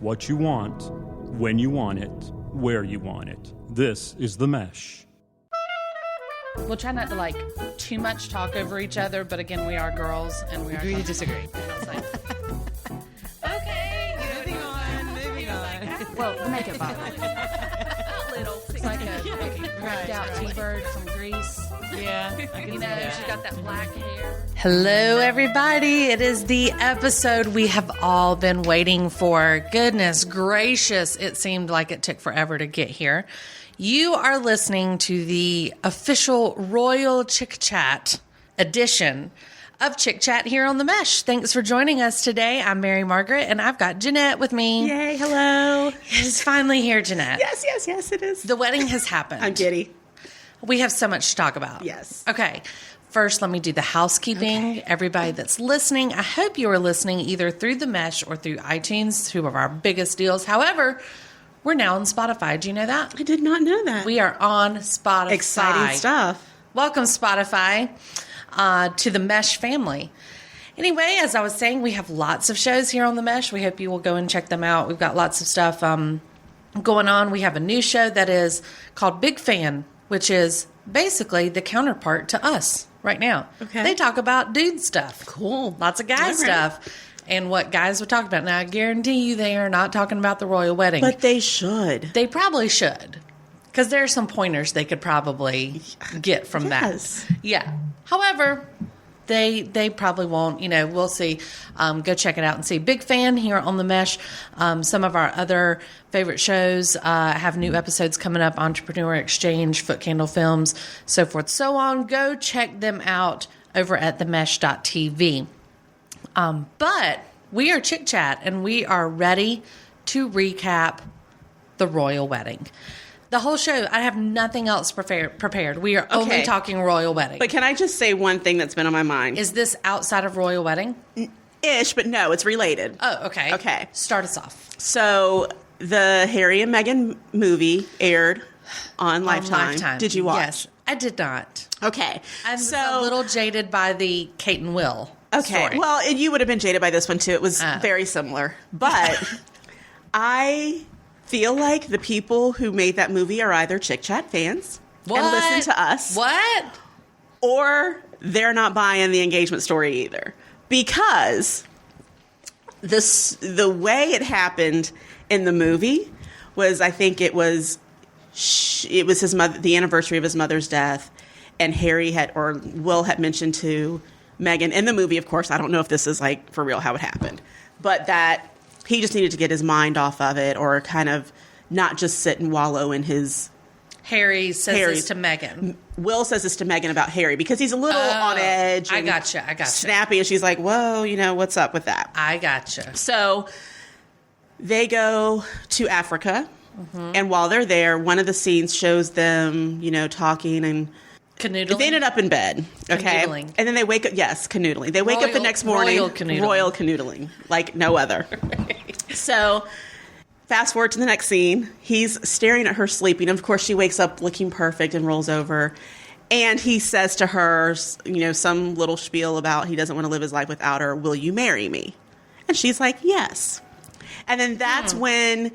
what you want, when you want it, where you want it. This is The Mesh. We'll try not to too much talk over each other, but again, we are girls and we are. Agree to disagree. Okay, Moving on. well, the makeup bottle. It's like a cracked out T-bird from Greece. Yeah. She's got that black hair. Hello, everybody. It is the episode we have all been waiting for. Goodness gracious. It seemed like it took forever to get here. You are listening to the official Royal Chick Chat edition of Chick Chat here on The Mesh. Thanks for joining us today. I'm Mary Margaret, and I've got Jeanette with me. Yay, hello. It's finally here, Jeanette. Yes, it is. The wedding has happened. I'm giddy. We have so much to talk about. Yes. Okay. First, let me do the housekeeping. Okay. Everybody that's listening, I hope you are listening either through The Mesh or through iTunes, two of our biggest deals. However, we're now on Spotify. Do you know that? I did not know that. We are on Spotify. Exciting stuff. Welcome, Spotify, to the Mesh family. Anyway, as I was saying, we have lots of shows here on the Mesh. We hope you will go and check them out. We've got lots of stuff going on. We have a new show that is called Big Fan, which is basically the counterpart to us right now. Okay. They talk about dude stuff. Cool. Lots of guy All right. stuff. And what guys would talk about. Now, I guarantee you they are not talking about the royal wedding. But they should. They probably should. Because there are some pointers they could probably get from Yes. that. Yeah. However, they probably won't. We'll see. Go check it out and see. Big fan here on The Mesh. Some of our other favorite shows have new episodes coming up. Entrepreneur Exchange, Foot Candle Films, so forth, so on. Go check them out over at themesh.tv. But we are Chick Chat, and we are ready to recap the royal wedding. The whole show, I have nothing else prepared. We are only Okay. talking royal wedding. But can I just say one thing that's been on my mind? Is this outside of royal wedding? Ish, but no, it's related. Oh, okay. Okay. Start us off. So the Harry and Meghan movie aired on Lifetime. Did you watch? Yes, I did not. Okay. I was a little jaded by the Kate and Will Okay. story. Well, and you would have been jaded by this one too. It was very similar. But I feel like the people who made that movie are either Chick Chat fans and listen to us. What? Or they're not buying the engagement story either. Because the way it happened in the movie was, I think it was his mother, the anniversary of his mother's death, and Will had mentioned to Meghan in the movie, of course, I don't know if this is for real how it happened, but that he just needed to get his mind off of it, or kind of not just sit and wallow in his... Harry says this to Meghan. Will says this to Meghan about Harry because he's a little on edge. I and gotcha. Snappy, and she's like, whoa, what's up with that? I gotcha. So they go to Africa, and while they're there, one of the scenes shows them, talking and... Canoodling? They ended up in bed, okay? Canoodling. And then they wake up, yes, canoodling. They wake up the next morning. Royal canoodling. Royal canoodling, like no other. So, fast forward to the next scene. He's staring at her sleeping. Of course, she wakes up looking perfect and rolls over. And he says to her, some little spiel about he doesn't want to live his life without her. Will you marry me? And she's like, yes. And then that's when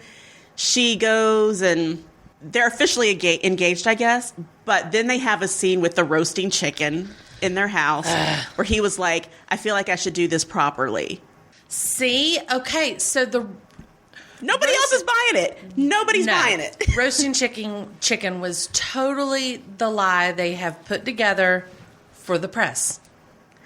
she goes and... They're officially engaged, I guess, but then they have a scene with the roasting chicken in their house where he was like, I feel like I should do this properly. See? Okay, so Nobody else is buying it. Nobody's buying it. Roasting chicken was totally the lie they have put together for the press.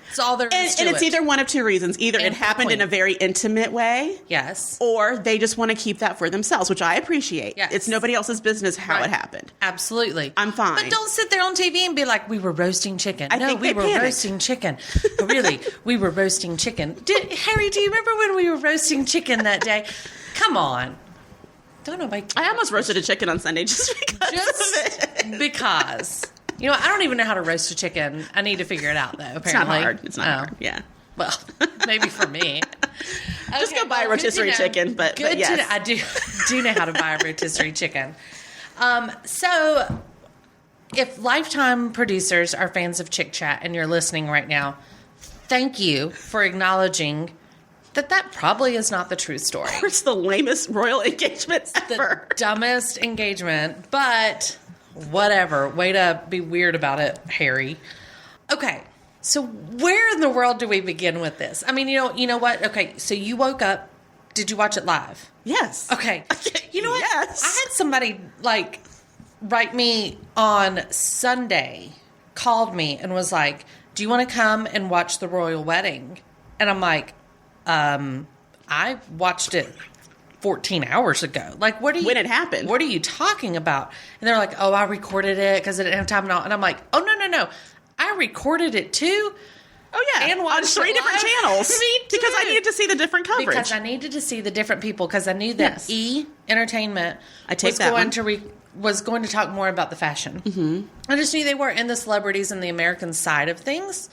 It's all there is to And it's it. either one of two reasons. Either And it happened Queen. in a very intimate way. Yes. Or they just want to keep that for themselves, which I appreciate. Yes. It's nobody else's business how Right. it happened. Absolutely. I'm fine. But don't sit there on TV and be like, we were roasting chicken. I No, think we they were panicked. roasting chicken. Really, we were roasting chicken. Harry, do you remember when we were roasting chicken that day? Come on. Don't nobody. I almost roasted a chicken on Sunday just because of it. Because. I don't even know how to roast a chicken. I need to figure it out, though, apparently. It's not hard. It's not hard. Yeah. Well, maybe for me. Just go buy a well, good rotisserie to know. chicken, but Good yes. to know. I do know how to buy a rotisserie chicken. So, if Lifetime producers are fans of Chick Chat and you're listening right now, thank you for acknowledging that probably is not the true story. It's the lamest royal engagement The ever. dumbest engagement, but whatever. Way to be weird about it, Harry. Okay, so where in the world do we begin with this? I mean, you know what? Okay, so you woke up. Did you watch it live? Yes. Okay. You know what? Yes. I had somebody write me on Sunday, called me and was like, "Do you want to come and watch the royal wedding?" And I'm like, I watched it 14 hours ago. Like, what are you... When it happened. What are you talking about? And they're like, "Oh, I recorded it because I didn't have time." And I'm like, "Oh, no. I recorded it too." Oh, yeah. And on watched 3 it different live. channels. Me too. Because I needed to see the different coverage. Because I needed to see the different people because I knew that Yes. E! Entertainment I take was that going one. to was going to talk more about the fashion. Mm-hmm. I just knew they were in the celebrities and the American side of things.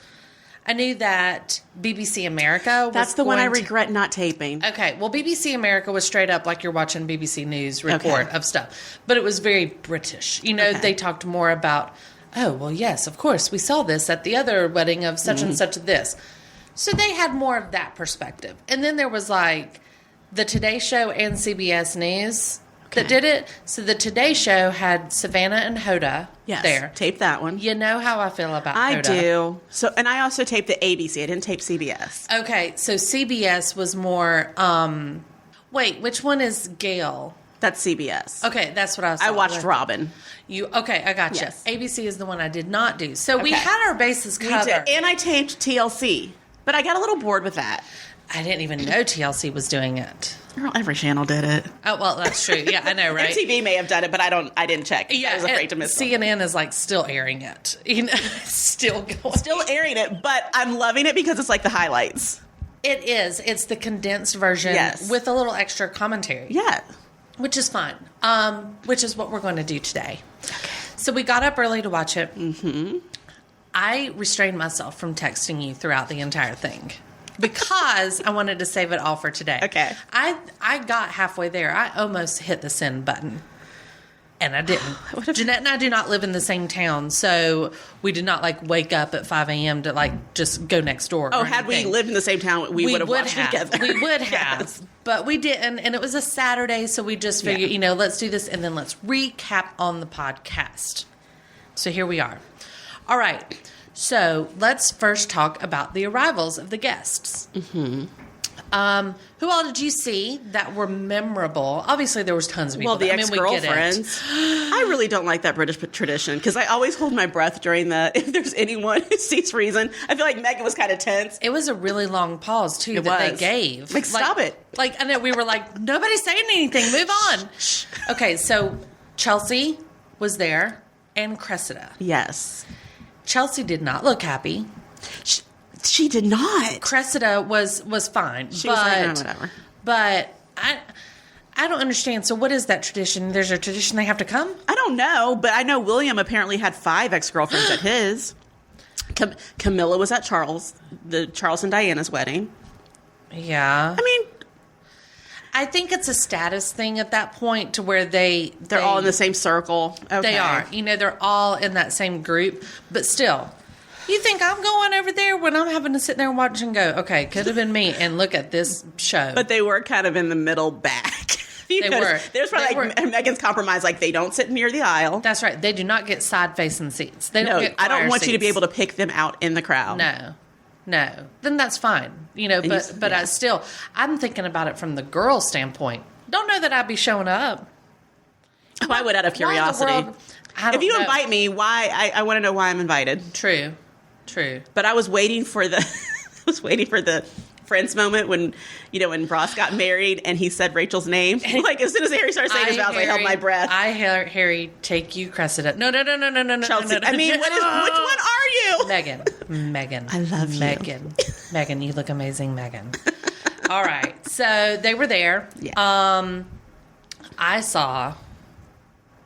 I knew that BBC America was That's the one I going to- regret not taping. Okay, well, BBC America was straight up like you're watching BBC News report Okay. of stuff. But it was very British. You know, Okay. they talked more about, "Oh, well, yes, of course, we saw this at the other wedding of such and such this." So they had more of that perspective. And then there was like the Today Show and CBS News that did it. So the Today Show had Savannah and Hoda Yes. there. Tape that one. You know how I feel about I Hoda. do. So, and I also taped the ABC. I didn't tape CBS. Okay, so CBS was more, wait, which one is Gail? That's CBS. Okay, that's what I was I talking watched about. Robin. Okay, I got you. Yes. ABC is the one I did not do. So we Okay. had our bases We covered. did. And I taped TLC. But I got a little bored with that. I didn't even know TLC was doing it. Girl, every channel did it. Oh, well, that's true. Yeah, I know, right? MTV may have done it, but I didn't check. I was afraid to miss it. CNN is like still airing it. You know, still going. Still airing it, but I'm loving it because it's like the highlights. It is. It's the condensed version Yes. with a little extra commentary. Yeah. Which is fun. Which is what we're going to do today. So we got up early to watch it. Mm-hmm. I restrained myself from texting you throughout the entire thing because I wanted to save it all for today. Okay. I got halfway there. I almost hit the send button. And I didn't. Jeanette and I do not live in the same town, so we did not like wake up at 5 a.m. to like just go next door. Oh, or had we anything. lived in the same town, we would have watched it together. We would have. Yes. But we didn't. And it was a Saturday, so we just figured, Yeah. let's do this and then let's recap on the podcast. So here we are. All right. So let's first talk about the arrivals of the guests. Mm-hmm. Who all did you see that were memorable? Obviously, there was tons of people. Well, the we get it. ex-girlfriends. I really don't like that British tradition because I always hold my breath during if there's anyone who sees reason. I feel like Meghan was kind of tense. It was a really long pause, too, It that was. they gave. Like, stop it. Like, I know, we were like, nobody's saying anything. Move on. Okay, so Chelsea was there and Cressida. Yes. Chelsea did not look happy. She did not. Cressida was fine. She was like, no, whatever. But I don't understand. So what is that tradition? There's a tradition they have to come? I don't know, but I know William apparently had 5 ex-girlfriends at his. Camilla was at Charles and Diana's wedding. Yeah. I mean, I think it's a status thing at that point to where they're all in the same circle. Okay. They are. They're all in that same group. But still, you think I'm going over there when I'm having to sit there and watch and go, okay, could have been me, and look at this show. But they were kind of in the middle back. They were. There's probably They Meghan's compromise, like they don't sit near the aisle. That's right. They do not get side-facing seats. They don't No, get I don't choir want you to be seats. able to pick them out in the crowd. No. Then that's fine. But yeah. I'm thinking about it from the girl standpoint. Don't know that I'd be showing up. I would out of Why in the curiosity. world- I don't If you know. invite me, why? I want to know why I'm invited. True. But I was waiting for the Friends moment when Ross got married and he said Rachel's name. Like as soon as Harry started saying his vows, I held my breath. Harry, take you, Cressida. No. Chelsea. No. I mean, which one are you? Megan. I love you. Megan, you look amazing, Megan. All right. So they were there. Yeah. I saw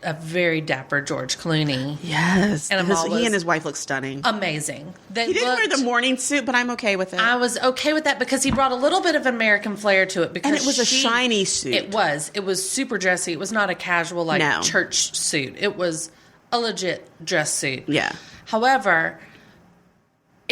a very dapper George Clooney. Yes. And He and his wife look stunning. Amazing. They He didn't wear looked- the morning suit, but I'm okay with it. I was okay with that because he brought a little bit of American flair to it. Because And it was a shiny suit. It was super dressy. It was not a casual No. church suit. It was a legit dress suit. Yeah. However,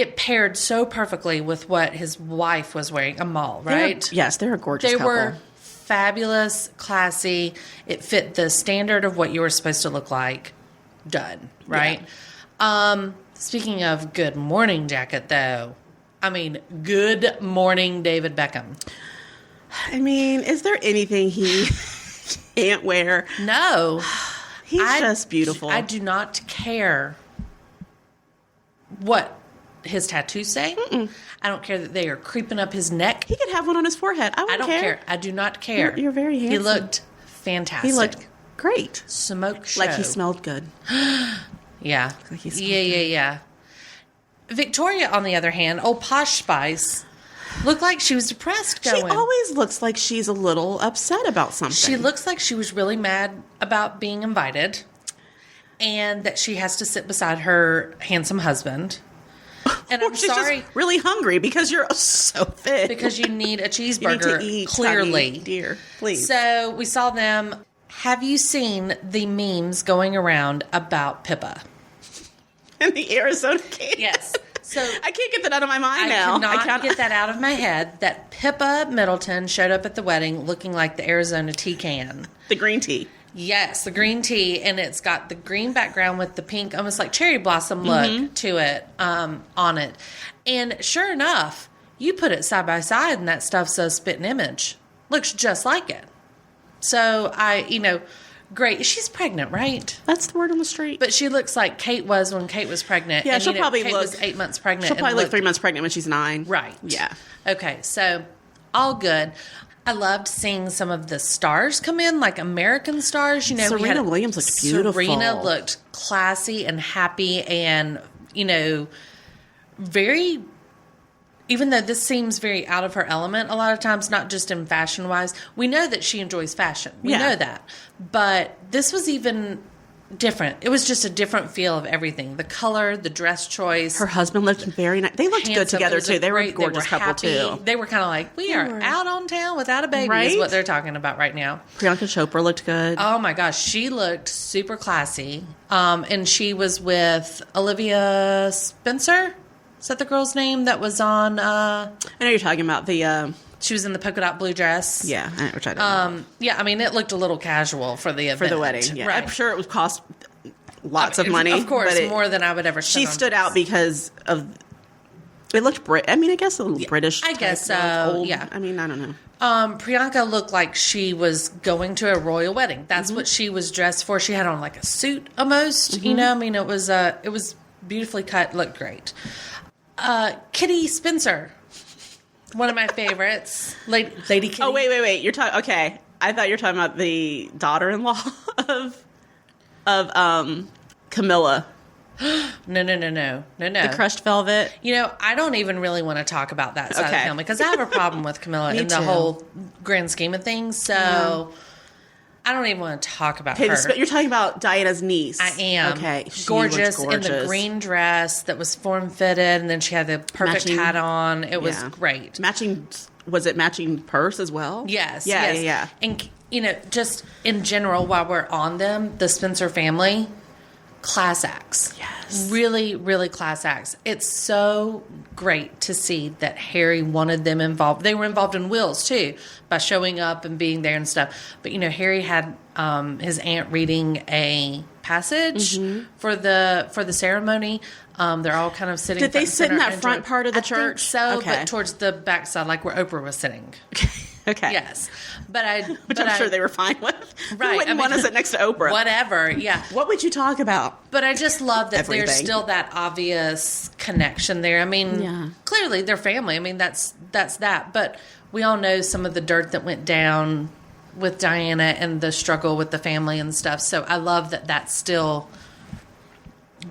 it paired so perfectly with what his wife was wearing, Amal, right? They're a gorgeous They couple. were fabulous, classy. It fit the standard of what you were supposed to look like. Done, right? Speaking of good morning jacket, though, I mean, good morning, David Beckham. I mean, is there anything he can't wear? No. He's just beautiful. I do not care what his tattoos say. I don't care that they are creeping up his neck. He could have one on his forehead. I I wouldn't don't care. I do not care. You're very He handsome. looked fantastic. He looked great. smoke show. Like he smelled good. Yeah. Like he smelled Yeah. Victoria, on the other hand, old Posh Spice, looked like she was depressed going. She always looks like she's a little upset about something. She looks like she was really mad about being invited and that she has to sit beside her handsome husband. And Or I'm she's sorry just really hungry because you're so fit. because you need a you cheeseburger, need to eat, clearly. honey, dear. Please. So we saw them. Have you seen the memes going around about Pippa? And the Arizona can. Yes. So I can't get that out of my mind now. I cannot can't get that out of my head that Pippa Middleton showed up at the wedding looking like the Arizona tea can. The green tea. Yes, the green tea, and it's got the green background with the pink, almost like cherry blossom look to it, on it. And sure enough, you put it side by side, and that stuff says Spitting Image. Looks just like it. So great. She's pregnant, right? That's the word on the street. But she looks like Kate was when Kate was pregnant. Yeah, and, she'll probably Kate look- was 8 months pregnant. she'll and probably look looked 3 months pregnant when she's 9. Right. Yeah. Okay, so all good. I loved seeing some of the stars come in, like American stars. We Serena had- Williams looked beautiful. Serena looked classy and happy and, very, even though this seems very out of her element a lot of times, not just in fashion-wise, we know that she enjoys fashion. We Yeah. know that. But this was even different. It was just a different feel of everything. The color, the dress choice. Her husband looked very nice. They looked good handsome. together, It was too. They were a great- gorgeous couple, happy. too. They were kind of like, we are were. out on town without a baby is Right? what they're talking about right now. Priyanka Chopra looked good. Oh my gosh, she looked super classy. And she was with Olivia Spencer. Is that the girl's name that was on? I know you're talking about the... She was in the polka dot blue dress. yeah, I know what you're talking about. Yeah, I mean, it looked a little casual for the event. For the wedding. Yeah. Right. I'm sure it would cost lots of money. Of course, but more than I would ever spend She on stood this. out because of... It looked I guess a little British. I guess type, so, old. yeah. I mean, I don't know. Priyanka looked like she was going to a royal wedding. That's Mm-hmm. what she was dressed for. She had on like a suit almost, Mm-hmm. I mean, it was beautifully cut, looked great. Kitty Spencer, one of my favorites. Lady Kitty. Oh, wait. You're talking... Okay. I thought you were talking about the daughter-in-law of Camilla. No. The crushed velvet. I don't even really want to talk about that side of the Okay. family because I have a problem with Camilla Me in the too. whole grand scheme of things. So I don't even want to talk about Okay, her. but you're talking about Diana's niece. I am. Okay. She gorgeous, looked in the green dress that was form fitted, and then she had the perfect Matching- hat on. It was Yeah. great. Was it matching purse as well? Yes. Yeah, yes. yeah. And just in general, while we're on them, the Spencer family, class acts. Yes. Really, really class acts. It's so great to see that Harry wanted them involved. They were involved in wills too by showing up and being there and stuff. But Harry had his aunt reading a passage for the ceremony. They're all kind of sitting. Did they front and sit in center that and front enjoy- part of the I think church? so, Okay. but towards the backside, like where Oprah was sitting. Okay. Yes, but Which I'm sure they were fine with. Right, Who wouldn't want to sit next to Oprah? Whatever, yeah. What would you talk about? But I just love that there's Everything. still that obvious connection there. I mean, Yeah. clearly they're family. I mean, that's that. But we all know some of the dirt that went down with Diana and the struggle with the family and stuff. So I love that that's still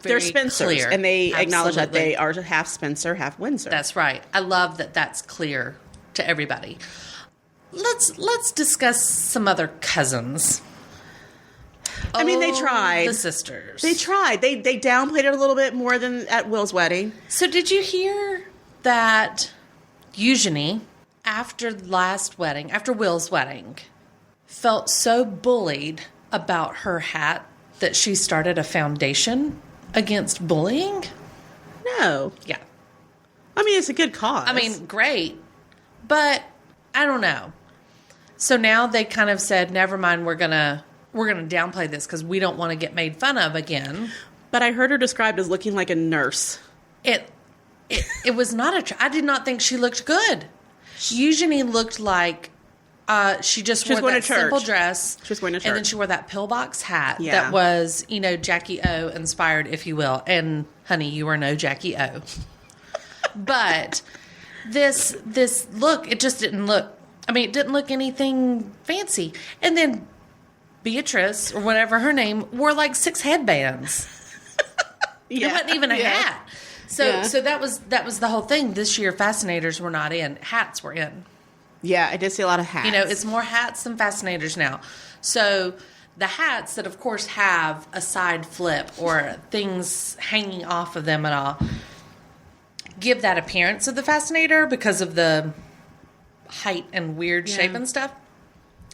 They're very Spencers, clear. and they acknowledge that Absolutely. they are half Spencer, half Windsor. That's right. I love that that's clear to everybody. Let's discuss some other cousins. I mean, they Oh, tried. The sisters. They tried. They downplayed it a little bit more than at Will's wedding. So did you hear that Eugenie, after Will's wedding, felt so bullied about her hat that she started a foundation against bullying? No. Yeah. I mean, it's a good cause. I mean, great. But I don't know. So now they kind of said, never mind, we're gonna downplay this because we don't want to get made fun of again. but I heard her described as looking like a nurse. It was not I did not think she looked good. Eugenie looked like she wore going that to church. simple dress. She was going to And then church. she wore that pillbox hat Yeah. that was, Jackie O inspired, if you will. And honey, you are no Jackie O. But this look, it just didn't look, it didn't look anything fancy. And then Beatrice, or whatever her name, wore like 6 headbands. Yeah. It wasn't even a Yeah. hat. So Yeah. so that was the whole thing. This year fascinators were not in. Hats were in. Yeah, I did see a lot of hats. It's more hats than fascinators now. So the hats that of course have a side flip or things hanging off of them and all give that appearance of the fascinator because of the height and weird shape and stuff.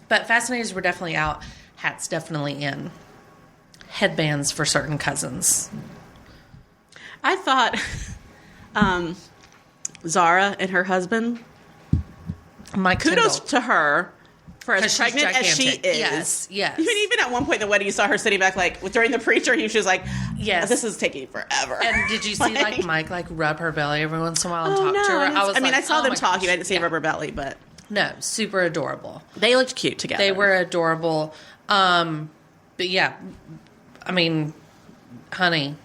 But fascinators were definitely out. Hats definitely in. Headbands for certain cousins. I thought Zara and her husband, Mike kudos Tyndall. to her for as 'Cause she's pregnant as she gigantic. is. Yes, yes. Even at one point in the wedding, you saw her sitting back, like, during the preacher, she was like, Yes. this is taking forever. And did you see like Mike rub her belly every once in a while and oh, talk no. to her? I saw oh them my talking. gosh. I didn't see Yeah. rubber belly, but No, super adorable. they looked cute together. They were adorable. But yeah, honey,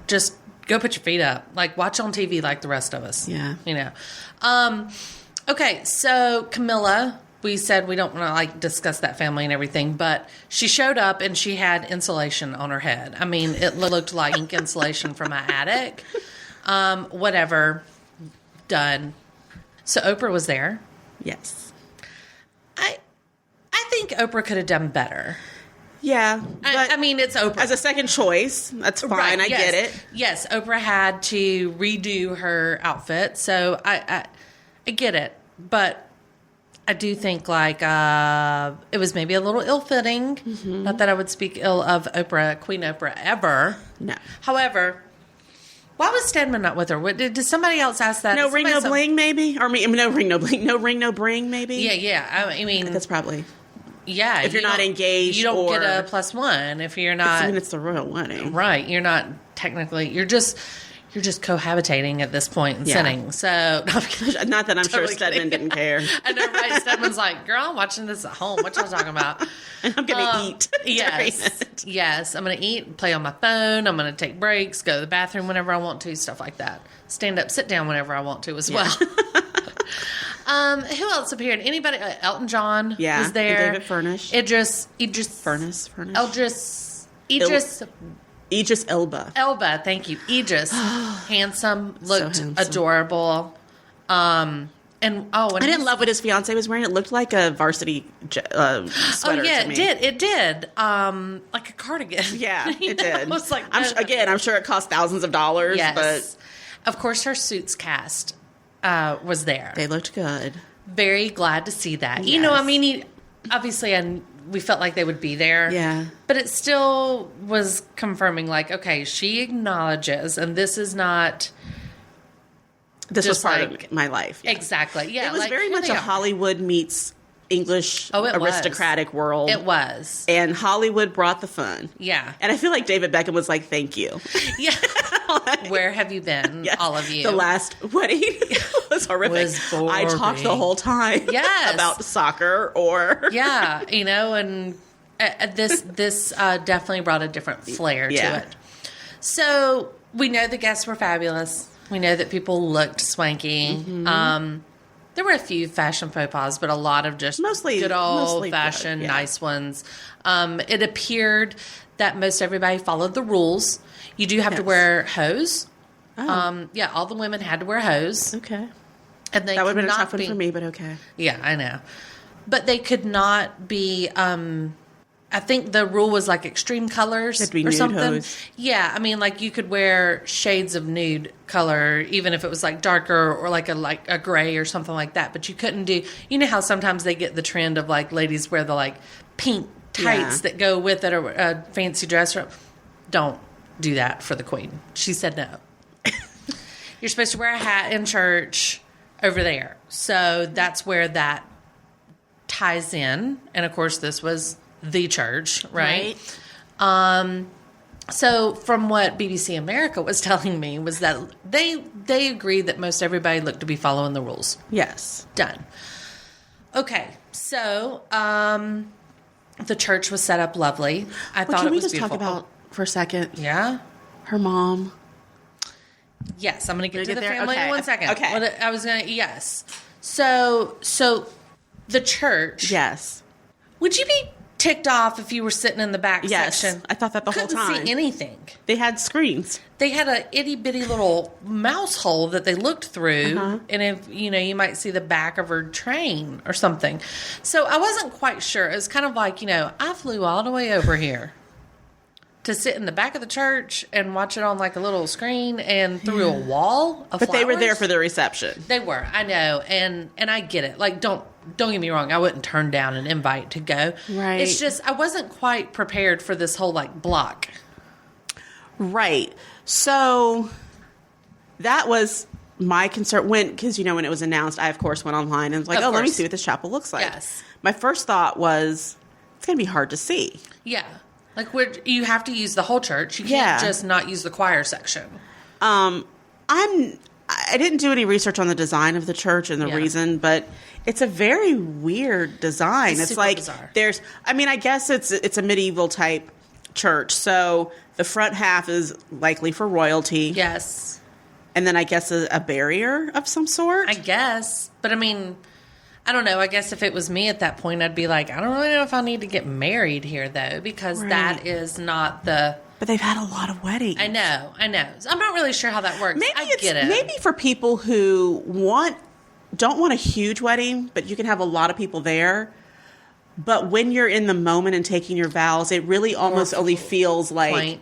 just go put your feet up. Like, watch on TV like the rest of us. Yeah. Okay, so Camilla, we said we don't want to discuss that family and everything, but she showed up and she had insulation on her head. It looked like ink insulation from an attic. Whatever. Done. So Oprah was there. Yes. I think Oprah could have done better. Yeah. But it's Oprah. as a second choice, that's fine. Right, I yes. get it. Yes, Oprah had to redo her outfit, so I get it. But I do think it was maybe a little ill-fitting. Mm-hmm. Not that I would speak ill of Oprah, Queen Oprah, ever. No. However, why was Stedman not with her? Did somebody else ask that? No Did ring, no somebody- bling, maybe? Or no ring, no bling. No ring, no bring, maybe? Yeah. That's probably... yeah. if you're you not don't- engaged you don't get or- a +1 if you're not. it's the royal wedding. Right. You're not technically, you're just cohabitating at this point and Yeah. sitting. So, no, I'm kidding. Not that I'm Totally sure Stedman kidding. didn't care. I know, right? Stedman's like, girl, I'm watching this at home. What y'all talking about? And I'm going to eat. during Yes. it. Yes. I'm going to eat, play on my phone. I'm going to take breaks, go to the bathroom whenever I want to, stuff like that. Stand up, sit down whenever I want to as well. Who else appeared? Anybody? Elton John Yeah, was there. and David Furnish. Idris. Furnish. Idris Idris Elba. Elba, thank you. Idris, handsome, looked handsome. adorable. And I didn't love what his fiance was wearing. It looked like a varsity sweater to me. It did. Like a cardigan. Yeah, You it know? did. I was like, I'm sure it cost thousands of dollars, yes. but Of course, her Suits cast was there. they looked good. Very glad to see that. Yes. Obviously, we felt like they would be there. Yeah. But it still was confirming, okay, she acknowledges, and this is not This was just part like- of my life. Yeah. exactly. Yeah, It was very here much they a are. Hollywood meets English Oh, it was. aristocratic world. It was. And Hollywood brought the fun. Yeah. And I feel like David Beckham was like, thank you. Yeah. Where have you been, Yes. all of you? The last wedding was horrific. Was I talked the boring. whole time Yes. about soccer or... Yeah, and this definitely brought a different flair Yeah. to it. So we know the guests were fabulous. We know that people looked swanky. Mm-hmm. There were a few fashion faux pas, but a lot of just Mostly good old fashioned, good, yeah. nice ones. It appeared that most everybody followed the rules. You do have to Yes. wear hose. Oh. Yeah, all the women had to wear hose. Okay. And they That would have could been a not tough one be- for me, but okay. Yeah, I know. But they could not be I think the rule was extreme colors Had to be or nude something. hose. Yeah, you could wear shades of nude color even if it was darker or a gray or something like that, but you couldn't do, you know how sometimes they get the trend of ladies wear the pink tights Yeah. that go with it or a fancy dress. Don't do that for the queen. She said no. you're supposed to wear a hat in church over there. So that's where that ties in. And of course, this was the church, right? So from what BBC America was telling me was that they agreed that most everybody looked to be following the rules. Yes. Done. Okay, so the church was set up lovely. I thought Can it we was just beautiful. talk about for a second Yeah. her mom? Yes, I'm going to get to Gonna the get there? family in Okay. 1 second. Okay. What I was going to yes. So the church. Yes. Would you be ticked off if you were sitting in the back Yes. section? I thought that the whole Couldn't time. see anything. They had screens. They had a itty bitty little mouse hole that they looked through, Uh-huh. and if you might see the back of her train or something. So I wasn't quite sure. It was kind of like I flew all the way over here to sit in the back of the church and watch it on like a little screen and through a wall of But they were there flowers. for the reception. They were, I know, and I get it. Like, don't get me wrong. I wouldn't turn down an invite to go. Right. It's just I wasn't quite prepared for this whole like block. Right. So that was my concern because when it was announced, I of course went online and was like, Of let me course. see what this chapel looks like. Yes. My first thought was it's going to be hard to see. Yeah, like you have to use the whole church. You can't Yeah. just not use the choir section. I didn't do any research on the design of the church and the Yeah. reason, but it's a very weird design. It's It's super like bizarre. I guess it's a medieval type church. So the front half is likely for royalty. Yes, And then I guess a barrier of some sort. I guess, but I mean, I don't know. I guess if it was me at that point, I'd be like, I don't really know if I need to get married here though, because Right. that is not the. But they've had a lot of weddings. I know. I'm not really sure how that works. Maybe I it's get it. maybe for people who don't want a huge wedding, but you can have a lot of people there. But when you're in the moment and taking your vows, it really almost only feels like Point.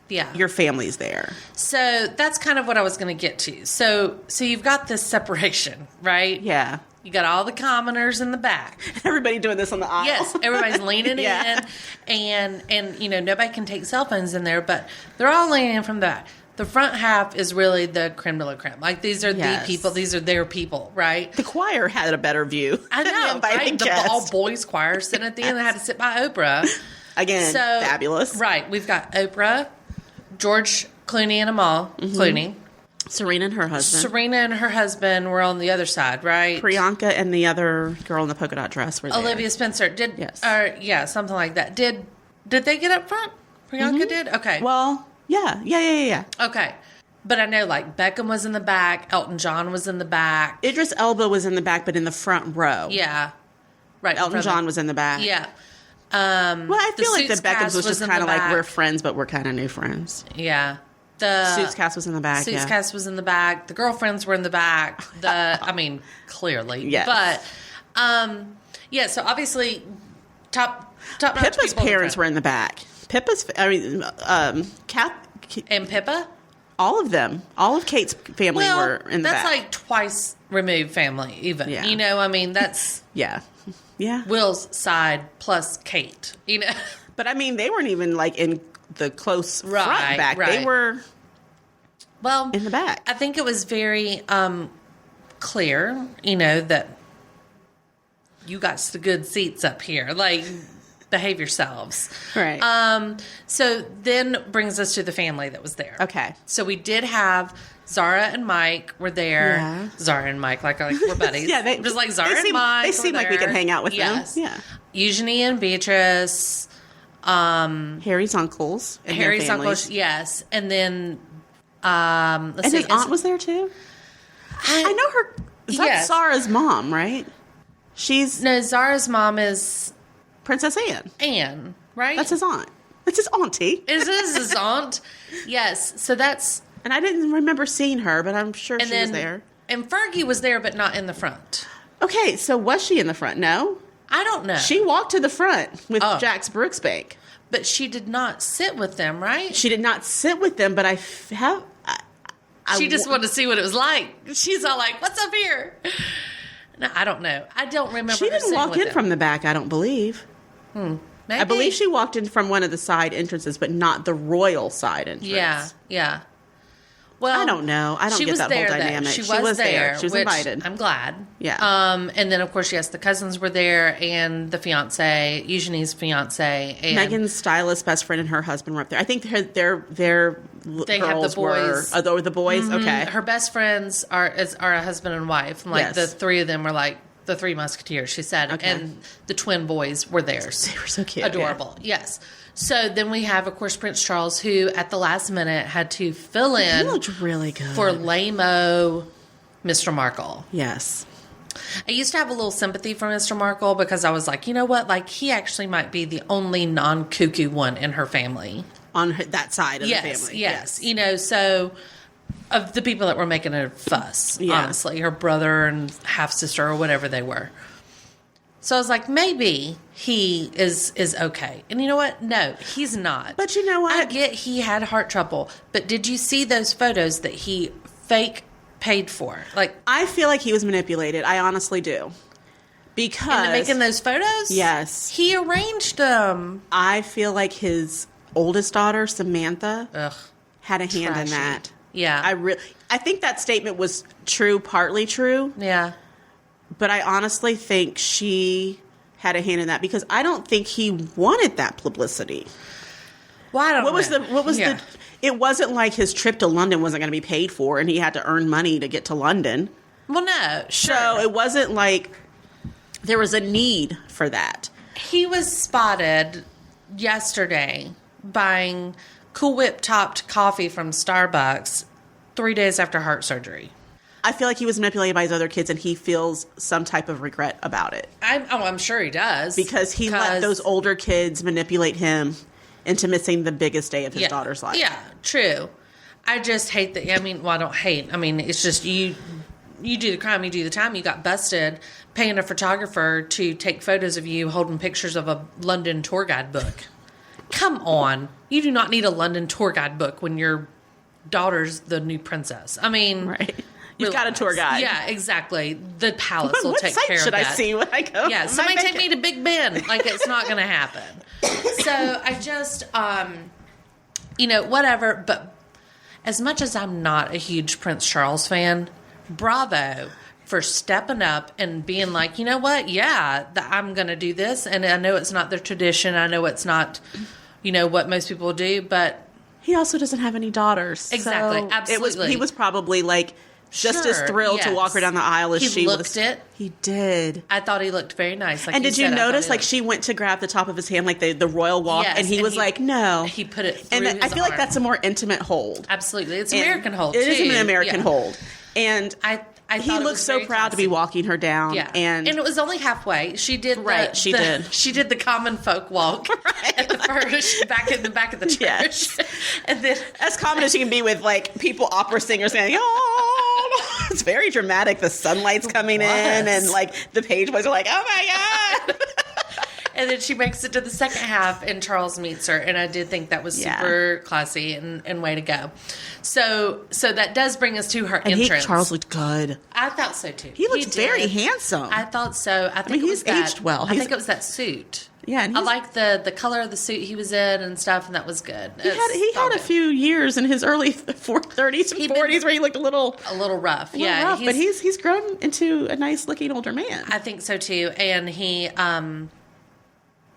Yeah. your family's there. So that's kind of what I was going to get to. So you've got this separation, right? Yeah. You got all the commoners in the back. Everybody doing this on the aisle. Yes, everybody's leaning Yeah. in, and nobody can take cell phones in there, but they're all leaning in from the back. The front half is really the creme de la creme. Like these are Yes. the people, these are their people, right? The choir had a better view. I than the know, invited right? The guests. all boys choir sitting at the end. They had to sit by Oprah. Again, So fabulous. right? We've got Oprah, George Clooney and Amal Clooney. Serena and her husband. Serena and her husband were on the other side, right? Priyanka and the other girl in the polka dot dress were there. Olivia Spencer did. Yes. Yeah, something like that. Did they get up front? Priyanka did. Okay. Well, yeah. Okay. But I know like Beckham was in the back, Elton John was in the back. Idris Elba was in the back, but in the front row. Yeah. Right. Elton John was in the back. Yeah. Well, I feel like the Suits Beckhams cast was just in kind of the like back. we're friends, but we're kind of new friends. Yeah. The Suits cast was in the back. Suits yeah. cast was in the back. The girlfriends were in the back. I mean, clearly. Yes. But yeah, so obviously top notch Pippa's people in parents front. were in the back. Kath, And Pippa? all of them, all of Kate's family were in the that's back. like twice removed family, even. Yeah. I mean, that's yeah. Will's side plus Kate, But I mean, they weren't even like in the close front Right, back. They right. were Well, in the back. I think it was very clear, that you got the good seats up here. Like, behave yourselves. Right. So then brings us to the family that was there. Okay. So we did have Zara and Mike were there. Yeah. Zara and Mike, like we're buddies. Yeah, just like Zara they and seem- Mike. they were seem like we there. can hang out with them. Yes. Yeah. Eugenie and Beatrice. Harry's uncles. And their Harry's families. uncle, yes, and then let's And see, his aunt was there too? I know her. That's Yes. Sarah's mom, right? She's No, Zara's mom is Princess Anne. Anne, right? That's his aunt. That's his auntie. Is his aunt? Yes. So that's And I didn't remember seeing her, but I'm sure and she then was there. and Fergie was there, but not in the front. Okay, so was she in the front? No. I don't know. She walked to the front with Oh. Jax Brooksbank. but she did not sit with them, right? She did not sit with them, but She just wanted to see what it was like. She's all like, "What's up here?" No, I don't know. I don't remember. She her didn't sitting walk with in them. from the back, I don't believe. Maybe. I believe she walked in from one of the side entrances, but not the royal side entrance. Yeah, yeah. Well, I don't know. I don't she get was that there, whole though. dynamic. She was there. She was which invited. I'm glad. Yeah. And then, of course, yes, the cousins were there and the fiance, Eugenie's fiance. And Megan's stylist best friend and her husband were up there. I think their They have girls the boys. were the boys. Okay. her best friends are a husband and wife. And, like, Yes. the three of them were like the three musketeers, she said. Okay. And the twin boys were theirs. They were so cute. Adorable. Yes. So then we have, of course, Prince Charles, who at the last minute had to fill Yeah. He in looked really good. for lame-o Mr. Markle. Yes. I used to have a little sympathy for Mr. Markle because I was like, you know what? Like, he actually might be the only non-cuckoo one in her family. On that side of Yes, the family. yes. You know, so of the people that were making a fuss, Yeah. honestly, her brother and half-sister or whatever they were. So I was like, maybe he is okay. And you know what? No, he's not. But you know what? I get he had heart trouble. But did you see those photos that he fake paid for? Like, I feel like he was manipulated. I honestly do. Because into making those photos? Yes. He arranged them. I feel like his oldest daughter, Samantha, Ugh. had a hand in Trashy. that. Yeah. I think that statement was true, partly true, Yeah. but I honestly think she had a hand in that because I don't think he wanted that publicity. Well, I don't know. What was Yeah. the it wasn't like his trip to London wasn't going to be paid for and he had to earn money to get to London. Well, no, sure. So it wasn't like there was a need for that. He was spotted yesterday buying Cool Whip topped coffee from Starbucks 3 days after heart surgery. I feel like he was manipulated by his other kids and he feels some type of regret about it I'm sure he does. because he let those older kids manipulate him into missing the biggest day of his daughter's life. Yeah, true. I just hate that. I mean, well, I don't hate. I mean, it's just you do the crime, you do the time. You got busted paying a photographer to take photos of you holding pictures of a London tour guide book. Come on. You do not need a London tour guide book when your daughter's the new princess. I mean, Right. You've got a tour guide. Yeah, exactly. The palace will What take site care should of I that. see when I go? Yeah, Am I somebody take making- me to Big Ben. Like, it's not going to happen. So I just, whatever. But as much as I'm not a huge Prince Charles fan, bravo for stepping up and being like, you know what? Yeah, I'm going to do this. And I know it's not their tradition. I know it's not, what most people do. But He also doesn't have any daughters. Exactly, so absolutely. He was probably like just as Sure, thrilled to walk her yes. down the aisle as He she looked was. it. He did. I thought he looked very nice. Like And did you said, I thought notice, he like, looked- she went to grab the top of his hand, like the royal walk, Yes, and he was like, no. He put it through And his I feel like arm. that's a more intimate hold. Absolutely. It's And American hold, It too. is an American Yeah. hold. And I he thought it looked was so very proud to be classy. walking her down. Yeah, And it was only halfway. She did Right, she did. She did the common folk walk at the first back in the back of the church, Yes. and then as common as you can be with, like, people, opera singers saying, oh, it's very dramatic. The sunlight's coming in, and, like, the page boys are like, oh, my God. and then she makes it to the second half, and Charles meets her, and I did think that was Yeah. super classy and way to go. So that does bring us to her And entrance. Charles looked good. I thought so too. He looked did. very handsome. I thought so. I think mean, it was he's aged well. I He's- think it was that suit. Yeah, and I he's- like the color of the suit he was in and stuff, and that was good. He had a few years in his early 30s and He'd 40s been- where he looked a little rough. rough, Yeah, but he's grown into a nice looking older man. I think so too. And he,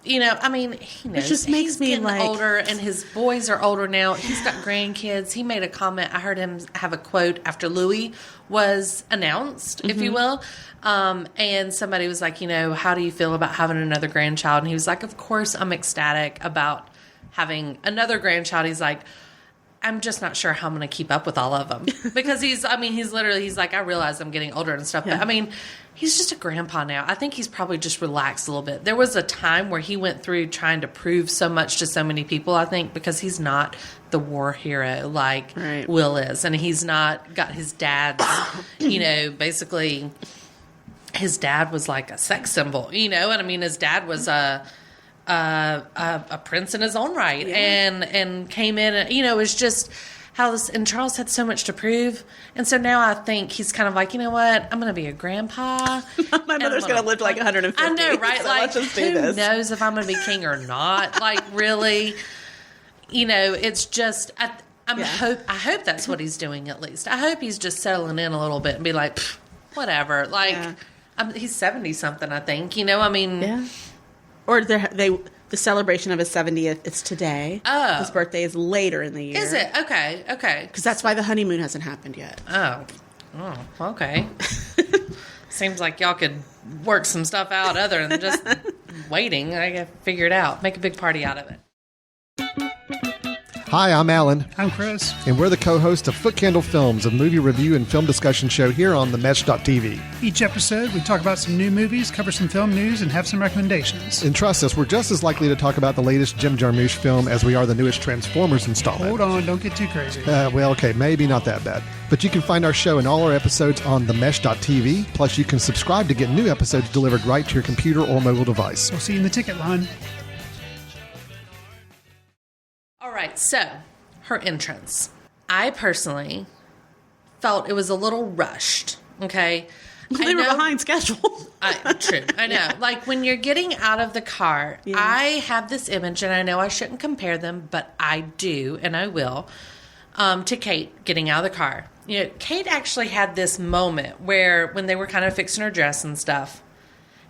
he knows. just makes he's me, getting like- older, and his boys are older now. He's got grandkids. He made a comment. I heard him have a quote after Louis was announced, if Mm-hmm. you will. And somebody was like, how do you feel about having another grandchild? And he was like, of course, I'm ecstatic about having another grandchild. He's like, I'm just not sure how I'm going to keep up with all of them because he's like, I realize I'm getting older and stuff. Yeah. But he's just a grandpa now. I think he's probably just relaxed a little bit. There was a time where he went through trying to prove so much to so many people, I think, because he's not the war hero like Right. Will is. And he's not got his dad's, basically his dad was like a sex symbol, and his dad was a prince in his own right, and came in, and it was just how this. And Charles had so much to prove, and so now I think he's kind of like, you know what, I'm going to be a grandpa. My mother's going to live to like 150. I know, right? So Like, let's just do who this. knows if I'm going to be king or not? Like, really, it's just. I hope that's what he's doing at least. I hope he's just settling in a little bit and be like, "Pfft, whatever. Like, he's 70 something, I think. You know, I mean, Yeah. Or the celebration of his 70th is today. Oh. His birthday is later in the year. is it? Okay. Because that's why the honeymoon hasn't happened yet. Oh, okay. Seems like y'all could work some stuff out other than just waiting. I gotta figure it out. Make a big party out of it. Hi, I'm Alan, I'm Chris. and we're the co-hosts of Foot Candle Films, a movie review and film discussion show here on themesh.tv. Each episode, we talk about some new movies, cover some film news, and have some recommendations. And trust us, we're just as likely to talk about the latest Jim Jarmusch film as we are the newest Transformers installment. Hold on, don't get too crazy. Well, okay, maybe not that bad. But you can find our show and all our episodes on themesh.tv. Plus, you can subscribe to get new episodes delivered right to your computer or mobile device. We'll see you in the ticket line. All right, so her entrance. I personally felt it was a little rushed. Okay, They were behind schedule. True, I know. Yeah. Like when you're getting out of the car, Yeah. I have this image, and I know I shouldn't compare them, but I do, and I will. To Kate getting out of the car. You know, Kate actually had this moment where when they were kind of fixing her dress and stuff,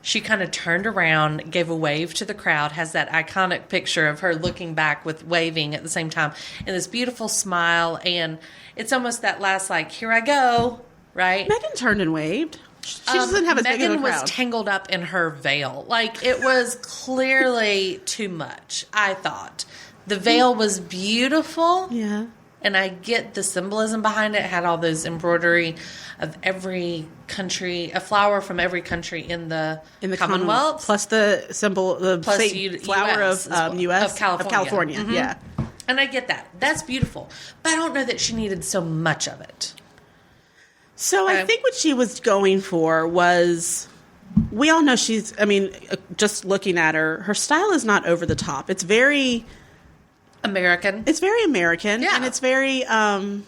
she kind of turned around, gave a wave to the crowd, has that iconic picture of her looking back with waving at the same time, and this beautiful smile, and it's almost that last, like, here I go, right? Megan turned and waved. She doesn't have as big of a Megan was crowd. tangled up in her veil. Like, it was clearly too much, I thought. The veil was beautiful. Yeah. And I get the symbolism behind it. It had all those embroidery of every country, a flower from every country in the Commonwealth. Plus the symbol, the Plus flower US of as well. U.S. Of California. Mm-hmm. Yeah. And I get that. That's beautiful. But I don't know that she needed so much of it. So I Okay. think what she was going for was, we all know just looking at her style is not over the top. It's very American. American. Yeah. And it's very kind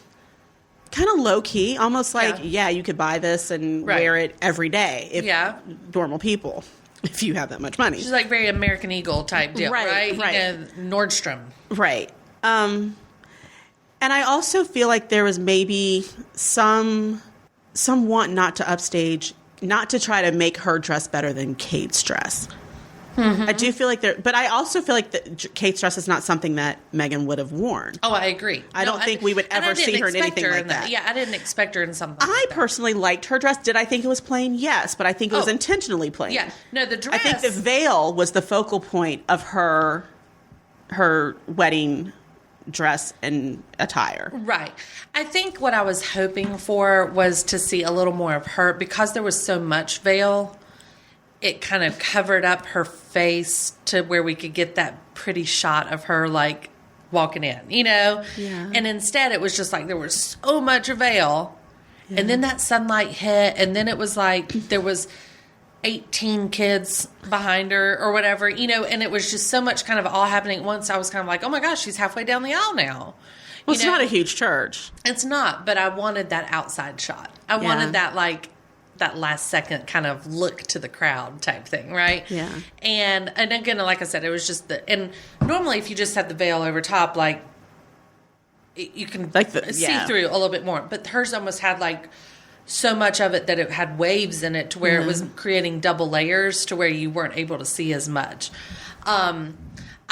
of low key, almost like, you could buy this and Right. wear it every day if Yeah. normal people, if you have that much money. She's like very American Eagle type deal, right? Right. You know, Nordstrom. Right. And I also feel like there was maybe some want not to upstage, not to try to make her dress better than Kate's dress. Mm-hmm. I do feel like but I also feel like that Kate's dress is not something that Megan would have worn. Oh, I agree. I don't think we would and I ever see didn't her in expect anything like that. Yeah, I didn't expect her in something I like that. personally liked her dress. Did I think it was plain? Yes, but I think it was intentionally plain. Yeah. No, the dress. I think the veil was the focal point of her wedding dress and attire. Right. I think what I was hoping for was to see a little more of her because there was so much veil. It kind of covered up her face to where we could get that pretty shot of her like walking in, you know? Yeah. And instead it was just like there was so much veil. Yeah. And then that sunlight hit and then it was like there was 18 kids behind her or whatever, you know, and it was just so much kind of all happening at once. I was kind of like, oh my gosh, she's halfway down the aisle now. Well, it's not a huge church. It's not, but I wanted that outside shot. I wanted that like that last second kind of look to the crowd type thing, right? Yeah. And again, like I said, it was just and normally if you just had the veil over top, like you can see through a little bit more. But hers almost had like so much of it that it had waves in it to where it was creating double layers to where you weren't able to see as much.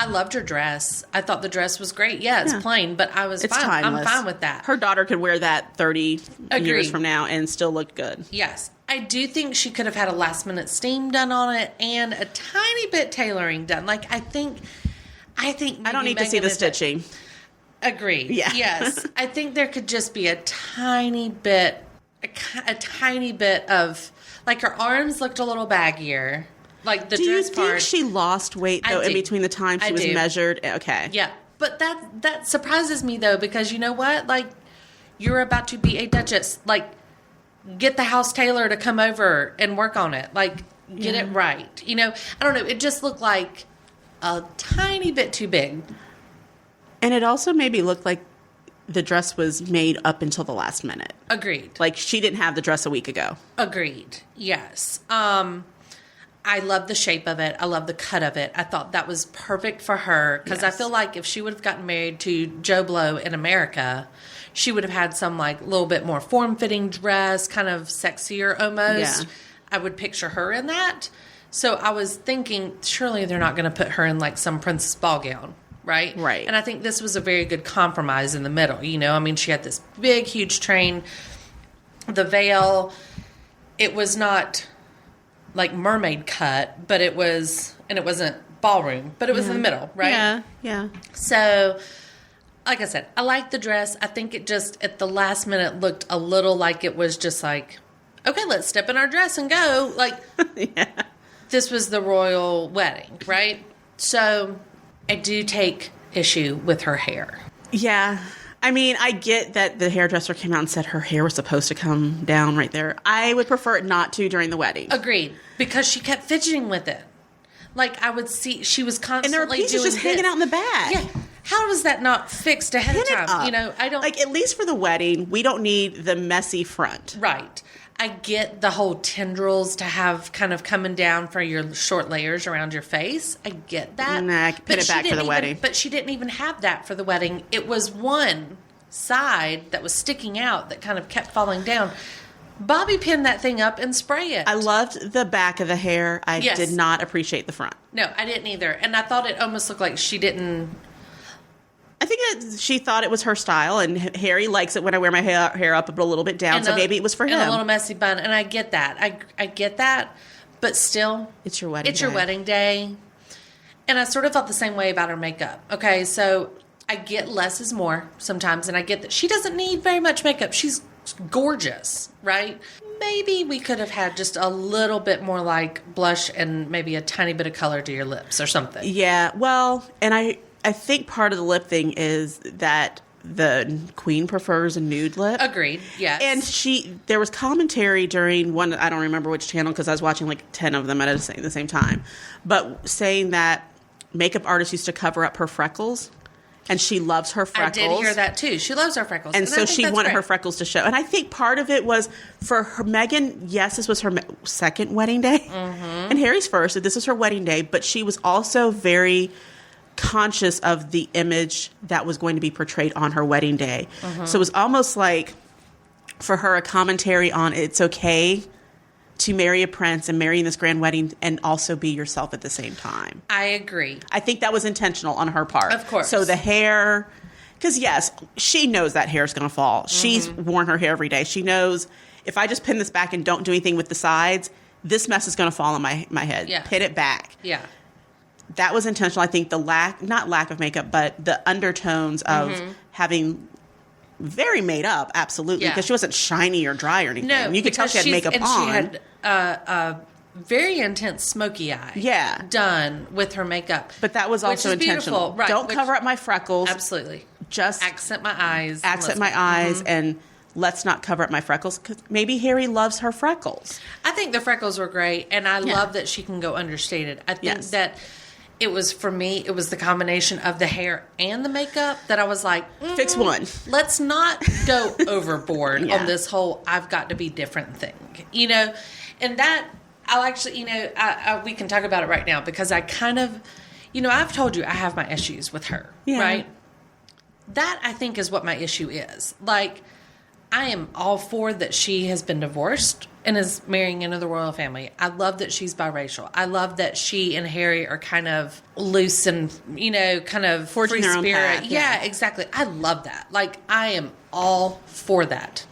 I loved her dress. I thought the dress was great. Yeah, it's plain, but it's fine. Timeless. I'm fine with that. Her daughter could wear that 30 Agreed. years from now and still look good. Yes. I do think she could have had a last minute steam done on it and a tiny bit tailoring done. Like, I think I don't need to see the stitching. Agreed. Yeah. Yes. I think there could just be a tiny bit of, like, her arms looked a little baggier. Like, the Do you dress think part. she lost weight, though, in between the time she was measured? Okay. Yeah. But that surprises me, though, because you know what? Like, you're about to be a duchess. Like, get the house tailor to come over and work on it. Like, get it right. You know, I don't know. It just looked like a tiny bit too big. And it also maybe looked like the dress was made up until the last minute. Agreed. Like, she didn't have the dress a week ago. Agreed. Yes. I love the shape of it. I love the cut of it. I thought that was perfect for her because I feel like if she would have gotten married to Joe Blow in America, she would have had some like little bit more form-fitting dress, kind of sexier almost. Yeah. I would picture her in that. So I was thinking, surely they're not going to put her in like some princess ball gown, right? Right. And I think this was a very good compromise in the middle. You know, I mean, she had this big, huge train, the veil. It was not like mermaid cut, but it was, and it wasn't ballroom, but it was in the middle, right? Yeah, yeah. So, like I said, I like the dress. I think it just, at the last minute, looked a little like it was just like, okay, let's step in our dress and go. Like, this was the royal wedding, right? So, I do take issue with her hair. Yeah. I mean, I get that the hairdresser came out and said her hair was supposed to come down right there. I would prefer it not to during the wedding. Agreed. Because she kept fidgeting with it. Like, I would see, she was constantly And there were pieces doing just hanging out in the back. Yeah. How was that not fixed ahead Pin of it time? up. You know, I don't. Like, at least for the wedding, we don't need the messy front. Right. I get the whole tendrils to have kind of coming down for your short layers around your face. I get that. Nah, pin it she back for didn't the wedding. But she didn't even have that for the wedding. It was one side that was sticking out that kind of kept falling down. Bobby pinned that thing up and spray it. I loved the back of the hair. I Yes. did not appreciate the front. No, I didn't either. And I thought it almost looked like she didn't. I think that she thought it was her style, and Harry likes it when I wear my hair up a little bit down, and so maybe it was for him. And a little messy bun. And I get that. I get that. But still, It's your wedding It's your day. wedding day. And I sort of felt the same way about her makeup. Okay, so I get less is more sometimes, and I get that she doesn't need very much makeup. She's gorgeous, right? Maybe we could have had just a little bit more like blush and maybe a tiny bit of color to your lips or something. Yeah, well, and I think part of the lip thing is that the queen prefers a nude lip. Agreed, yes. And there was commentary during one, I don't remember which channel because I was watching like 10 of them at the same time, but saying that makeup artists used to cover up her freckles, and she loves her freckles. I did hear that too. She loves her freckles. And I so think she that's wanted great. her freckles to show. And I think part of it was for her, Meghan, yes, this was her second wedding day. And Harry's first, so this was her wedding day. But she was also very conscious of the image that was going to be portrayed on her wedding day. So it was almost like, for her, a commentary on it's okay to marry a prince and marry in this grand wedding and also be yourself at the same time. I agree. I think that was intentional on her part. Of course. So the hair, because yes, she knows that hair's going to fall. She's worn her hair every day. She knows if I just pin this back and don't do anything with the sides, this mess is going to fall on my head. Yeah. Pin it back. Yeah. That was intentional. I think the not lack of makeup, but the undertones of having very made up, absolutely, Yeah. because she wasn't shiny or dry or anything. No, You could tell she had makeup on. She had a very intense smoky eye. Yeah. done with her makeup. But that was which also is intentional. beautiful. Right, Don't which- cover up my freckles. Absolutely. Just Accent my eyes. accent my eyes and let's not cover up my freckles, because maybe Harry loves her freckles. I think the freckles were great, and I love that she can go understated. I think Yes. that it was, for me, it was the combination of the hair and the makeup that I was like, Fix one. let's not go overboard Yeah. on this whole I've got to be different thing, you know. And that, I'll actually, you know, we can talk about it right now, because I kind of, you know, I've told you I have my issues with her, Yeah. right? That, I think, is what my issue is. Like, I am all for that she has been divorced and is marrying into the royal family. I love that she's biracial. I love that she and Harry are kind of loose and, you know, kind of Forging free their own spirit. path, Yeah, yeah. exactly. I love that. Like, I am all for that.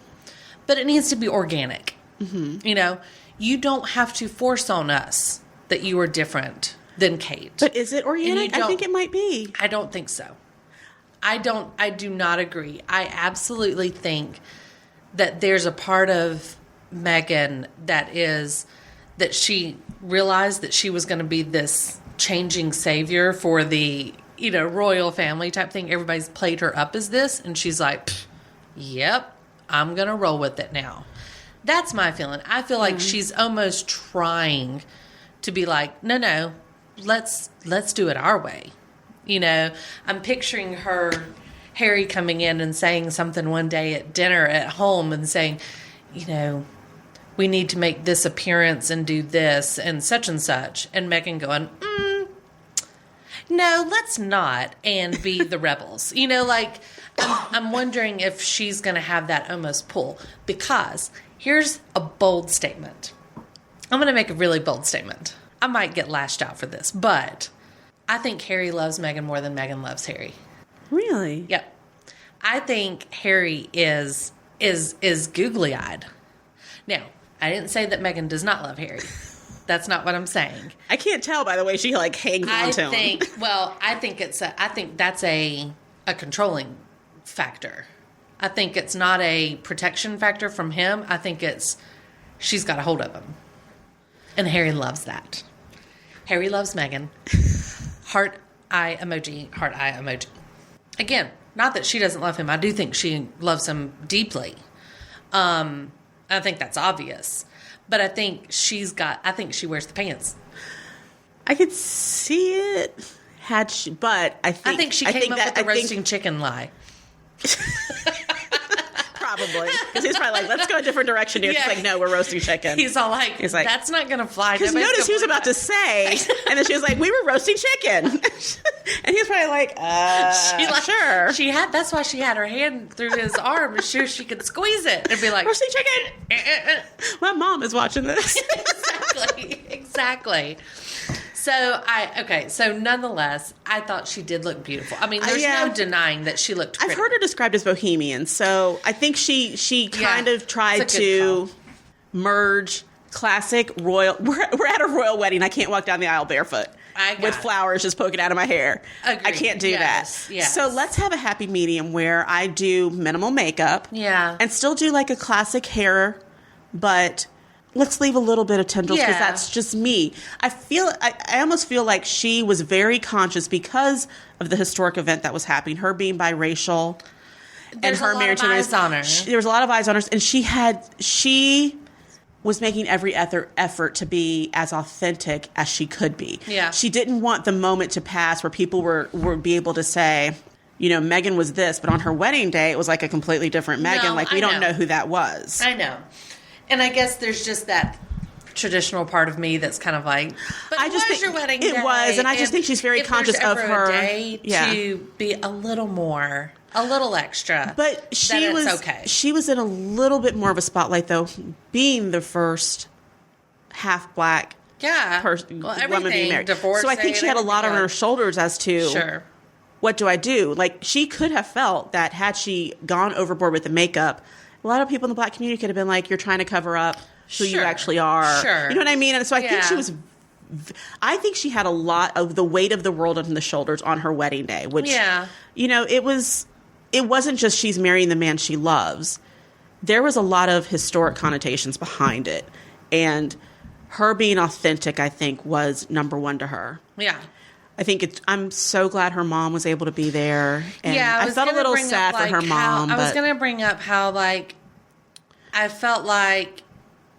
But it needs to be organic. You know, you don't have to force on us that you are different than Kate. But is it organic? I don't- think it might be. I don't think so. I do not agree. I absolutely think that there's a part of Meghan that she realized that she was going to be this changing savior for the, you know, royal family type thing. Everybody's played her up as this, and she's like, "Pfft, yep, I'm going to roll with it now." That's my feeling. I feel like she's almost trying to be like, no, let's do it our way. You know, I'm picturing Harry coming in and saying something one day at dinner at home and saying, you know, we need to make this appearance and do this and such, and Meghan going, no, let's not, and be the rebels. You know, like, I'm wondering if she's going to have that almost pull, because here's a bold statement. I'm going to make a really bold statement. I might get lashed out for this, but I think Harry loves Meghan more than Meghan loves Harry. Really? Yep. I think Harry is googly-eyed. Now, I didn't say that Meghan does not love Harry. That's not what I'm saying. I can't tell by the way she like hangs on to him. I think that's a controlling factor. I think it's not a protection factor from him. I think it's she's got a hold of him. And Harry loves that. Harry loves Meghan. Heart eye emoji. Again, not that she doesn't love him. I do think she loves him deeply. I think that's obvious. But I think she wears the pants. I could see it had she, but I think she came up with the roasting chicken lie. Probably. Because he's probably like, let's go a different direction here. Yeah. She's like, no, we're roasting chicken. He's like, that's not going to fly. Because notice he was about to say, and then she was like, we were roasting chicken. And he was probably like, sure. That's why she had her hand through his arm, sure she could squeeze it and be like, roasting chicken. My mom is watching this. Exactly. So nonetheless, I thought she did look beautiful. I mean, there's no denying that she looked pretty. I've heard her described as bohemian, so I think she kind of tried to merge classic royal. We're at a royal wedding. I can't walk down the aisle barefoot with flowers just poking out of my hair. Agreed. I can't do that. Yes. So let's have a happy medium where I do minimal makeup. Yeah. And still do like a classic hair, but let's leave a little bit of tendrils because that's just me. I almost feel like she was very conscious because of the historic event that was happening, her being biracial. There's and her marriage to eyes on her. There was a lot of eyes on her, and she was making every effort to be as authentic as she could be. Yeah. She didn't want the moment to pass where people would be able to say, you know, Meghan was this, but on her wedding day, it was like a completely different Meghan. No, we don't know who that was. I know. And I guess there's just that traditional part of me that's kind of like, but I just think your wedding day. It was, and I just think she's very conscious of her. A day to be a little extra. But she was okay. She was in a little bit more of a spotlight, though, being the first half black woman being married. So I think she had a lot on her shoulders as to what do I do? Like, she could have felt that had she gone overboard with the makeup, a lot of people in the black community could have been like, you're trying to cover up who you actually are. Sure. You know what I mean? And so I think she had a lot of the weight of the world on the shoulders on her wedding day, which, you know, it wasn't just she's marrying the man she loves. There was a lot of historic connotations behind it. And her being authentic, I think, was number one to her. Yeah. I think I'm so glad her mom was able to be there. And I felt a little sad for her mom. I was going to bring up how, like, I felt like,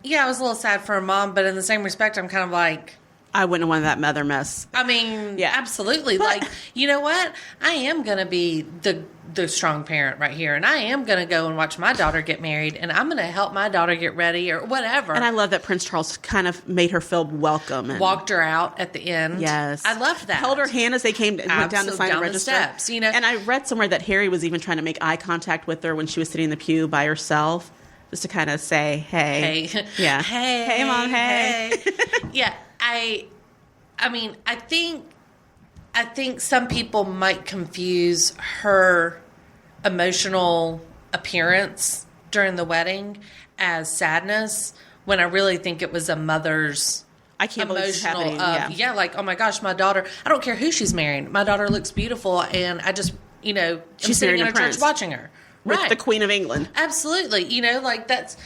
I was a little sad for her mom, but in the same respect, I'm kind of like, I wouldn't have wanted that mother mess. I mean, absolutely. But, like, you know what? I am going to be the strong parent right here, and I am going to go and watch my daughter get married, and I'm going to help my daughter get ready or whatever. And I love that Prince Charles kind of made her feel welcome. And walked her out at the end. Yes. I loved that. Held her hand as they went down to sign the register. Steps, you know? And I read somewhere that Harry was even trying to make eye contact with her when she was sitting in the pew by herself, just to kind of say, hey. Yeah. Hey, Mom, hey. Yeah, I mean, I think some people might confuse her emotional appearance during the wedding as sadness, when I really think it was a mother's I can't believe this is happening. Like, oh my gosh, my daughter, I don't care who she's marrying, my daughter looks beautiful, and I just, you know, she's I'm sitting in a prince church watching her. With the Queen of England. Absolutely. You know, like that's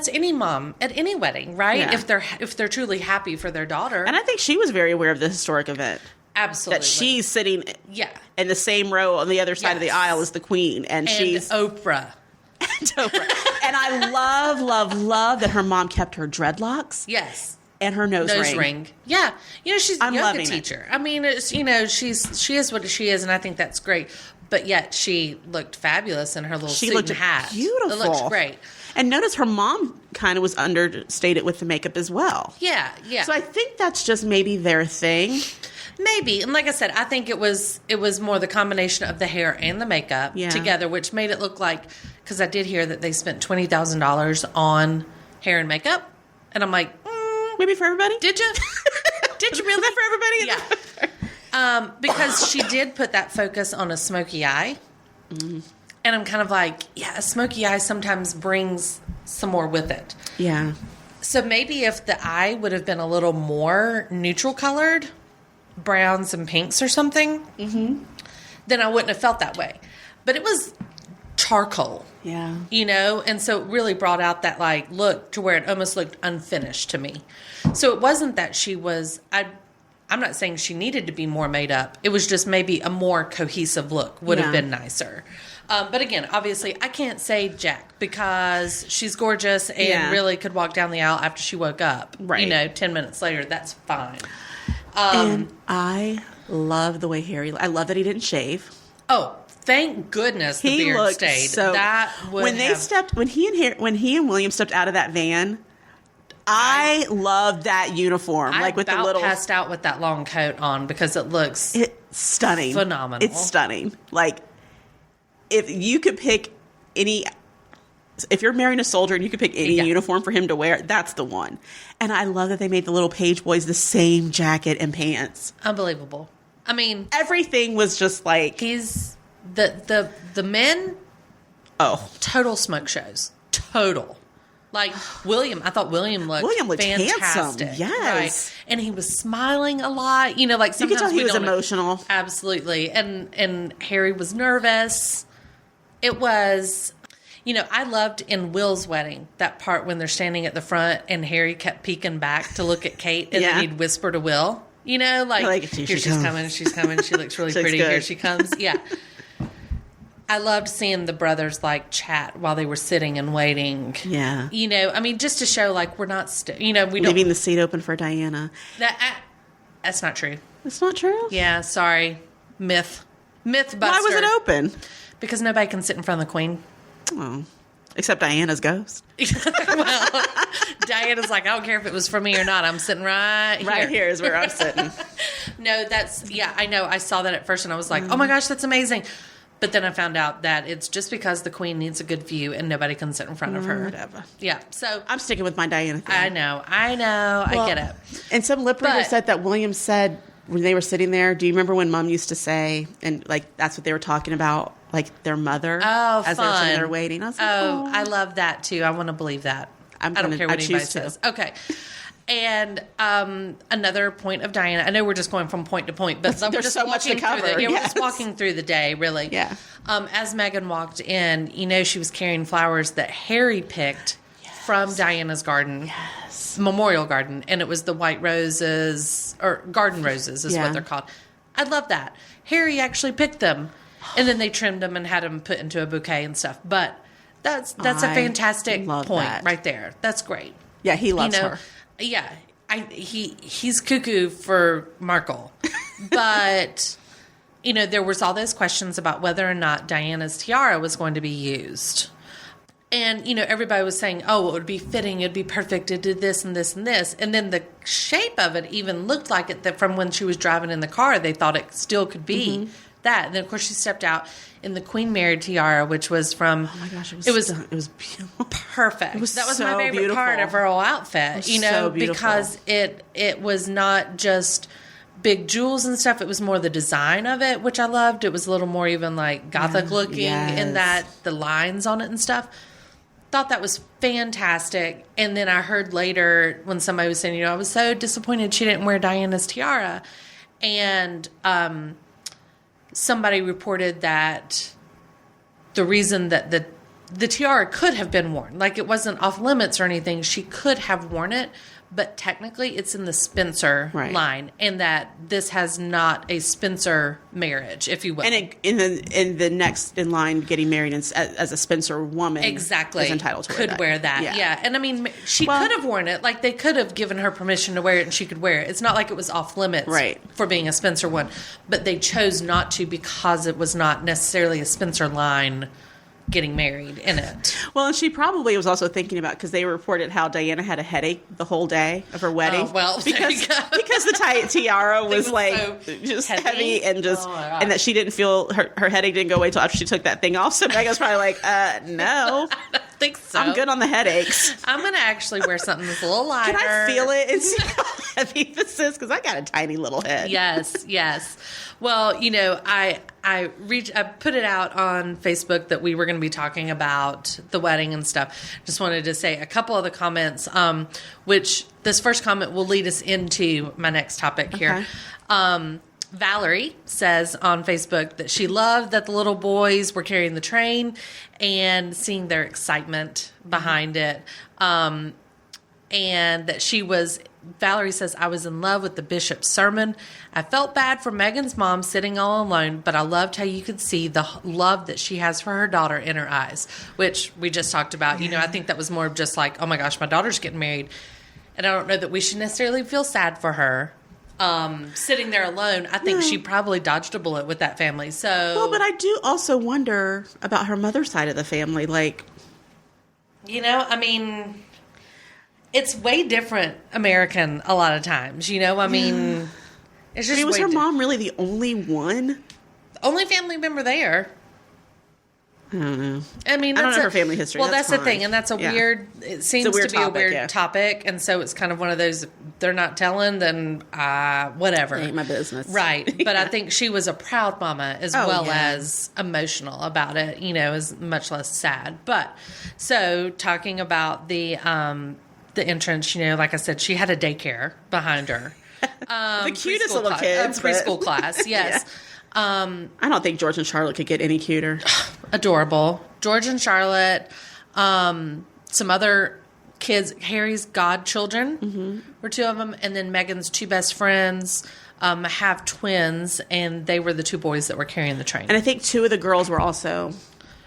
any mom at any wedding, right? Yeah. If they're truly happy for their daughter. And I think she was very aware of the historic event. Absolutely. That she's sitting in the same row on the other side of the aisle as the Queen. And she's Oprah. And I love that her mom kept her dreadlocks. Yes. And her nose ring. Yeah. You know, she's a yoga loving teacher. I mean, it's, you know, she is what she is, and I think that's great. But yet she looked fabulous in her little suit and hat. Beautiful. It looks great. And notice her mom kind of was understated with the makeup as well. Yeah, yeah. So I think that's just maybe their thing. Maybe. And like I said, I think it was more the combination of the hair and the makeup Yeah. together, which made it look like, because I did hear that they spent $20,000 on hair and makeup. And I'm like, Maybe for everybody? did you? Did you really? For everybody? Yeah. Because she did put that focus on a smoky eye. Mm-hmm. And I'm kind of like, yeah, a smoky eye sometimes brings some more with it. Yeah. So maybe if the eye would have been a little more neutral colored, browns and pinks or something, then I wouldn't have felt that way. But it was charcoal, Yeah. you know? And so it really brought out that, like, look to where it almost looked unfinished to me. So it wasn't that she was... I'm not saying she needed to be more made up. It was just maybe a more cohesive look would have Yeah. been nicer. But again, obviously, I can't say Jack because she's gorgeous and Yeah. really could walk down the aisle after she woke up. Right. You know, 10 minutes later, that's fine. And I love the way Harry... I love that he didn't shave. Oh, thank goodness the He beard looked stayed. so... That would when he and William stepped out of that van... I love that uniform, I like with the about little. passed out with that long coat on because it looks It's stunning, phenomenal. It's stunning. Like if you could pick any, if you're marrying a soldier and you could pick any Yeah. uniform for him to wear, that's the one. And I love that they made the little page boys the same jacket and pants. unbelievable. I mean, Everything was just like, he's the men oh, total smoke shows. Total. Like William, I thought William looked handsome. fantastic. Yes. Right. And he was smiling a lot. You know, like you sometimes could tell he we was don't- emotional. Absolutely. And Harry was nervous. It was, you know, I loved in Will's wedding, that part when they're standing at the front and Harry kept peeking back to look at Kate and Yeah. then he'd whisper to Will, you know, like Here here she she's comes." coming, she's coming, she looks really She looks pretty, here good. she comes. Yeah. I loved seeing the brothers like chat while they were sitting and waiting. Yeah. You know, I mean, just to show like we're not, you know, we don't. Leaving the seat open for Diana. That's not true. That's not true. Yeah, sorry. Myth buster. Why was it open? Because nobody can sit in front of the queen. Oh, except Diana's ghost. Well, Diana's like, I don't care if it was for me or not. I'm sitting right here. Right here is where I'm sitting. No, I know. I saw that at first and I was like, oh my gosh, that's amazing. But then I found out that it's just because the queen needs a good view and nobody can sit in front of her. Whatever. Yeah. So I'm sticking with my Diana thing. I know. I get it. And some lip reader But- said that William said when they were sitting there, do you remember when Mom used to say, and like that's what they were talking about, like their mother Oh, as they were sitting fun. there waiting. I was like, Oh, I love that too. I want to believe that. I don't care what I anybody choose to. says. Okay. And another point of Diana. I know we're just going from point to point, but we're There's just so much to walking through cover, We're just yes. walking through the day, really. Yeah. As Megan walked in, you know, she was carrying flowers that Harry picked from Diana's garden. Yes. Memorial garden, and it was the white roses or garden roses is Yeah. what they're called. I love that. Harry actually picked them, and then they trimmed them and had them put into a bouquet and stuff. But that's a I fantastic love point that. right there. That's great. Yeah, he loves her. Yeah, he's cuckoo for Markle, but you know there was all those questions about whether or not Diana's tiara was going to be used, and you know everybody was saying, "Oh, it would be fitting, it'd be perfect, it did this and this and this," and then the shape of it even looked like it that from when she was driving in the car, they thought it still could be that. And then of course she stepped out in the Queen Mary tiara, which was from Oh my gosh, it was it was beautiful. perfect. It was that was so my favorite beautiful. part of her whole outfit, was you know, so beautiful. because it was not just big jewels and stuff. It was more the design of it, which I loved. It was a little more even like gothic looking in Yes. that the lines on it and stuff. Thought that was fantastic. And then I heard later when somebody was saying, you know, I was so disappointed she didn't wear Diana's tiara. And somebody reported that the reason that the tiara could have been worn, like it wasn't off limits or anything, she could have worn it, but technically it's in the Spencer Right. line, and that this has not a Spencer marriage, if you will. And in the next in line, getting married as a Spencer woman, Exactly. is entitled to could wear that. Yeah. And I mean, she Well- could have worn it. Like, they could have given her permission to wear it and she could wear it. It's not like it was off limits Right. for being a Spencer one. But they chose not to because it was not necessarily a Spencer line getting married in it. Well, and she probably was also thinking about, because they reported how Diana had a headache the whole day of her wedding. Oh, well, there because you go. because the tiara was like so just heavy. heavy and Oh, my gosh. and that she didn't feel her headache didn't go away until after she took that thing off. So Megan's probably like, no, I think so. I'm good on the headaches. I'm going to actually wear something that's a little lighter. Can I feel it and see how heavy this is? Because I got a tiny little head. Yes. Well, I put it out on Facebook that we were going to be talking about the wedding and stuff. Just wanted to say a couple of the comments, which this first comment will lead us into my next topic here. Valerie says on Facebook that she loved that the little boys were carrying the train and seeing their excitement behind it. And that Valerie says, I was in love with the bishop's sermon. I felt bad for Megan's mom sitting all alone, but I loved how you could see the love that she has for her daughter in her eyes, which we just talked about. I think that was more of just like, oh my gosh, my daughter's getting married. And I don't know that we should necessarily feel sad for her sitting there alone. I think she probably dodged a bullet with that family. So, Well, but I do also wonder about her mother's side of the family. Like, it's way different American a lot of times, it's just was way her mom really the only one? only family member there. I don't know. I don't know her family history. Well, That's that's the fine. thing, and that's it seems weird to be topic, a weird yeah. topic, and so it's kind of one of those, they're not telling, then whatever. Ain't my business. Right. But I think she was a proud mama as Oh, well yeah. as emotional about it, is much less sad. But, so, talking about the entrance, like I said, she had a daycare behind her. The cutest Preschool little class- kids. but- preschool class, yes. I don't think George and Charlotte could get any cuter. Adorable. George and Charlotte, some other kids, Harry's godchildren were two of them, and then Megan's two best friends have twins, and they were the two boys that were carrying the train. And I think two of the girls were also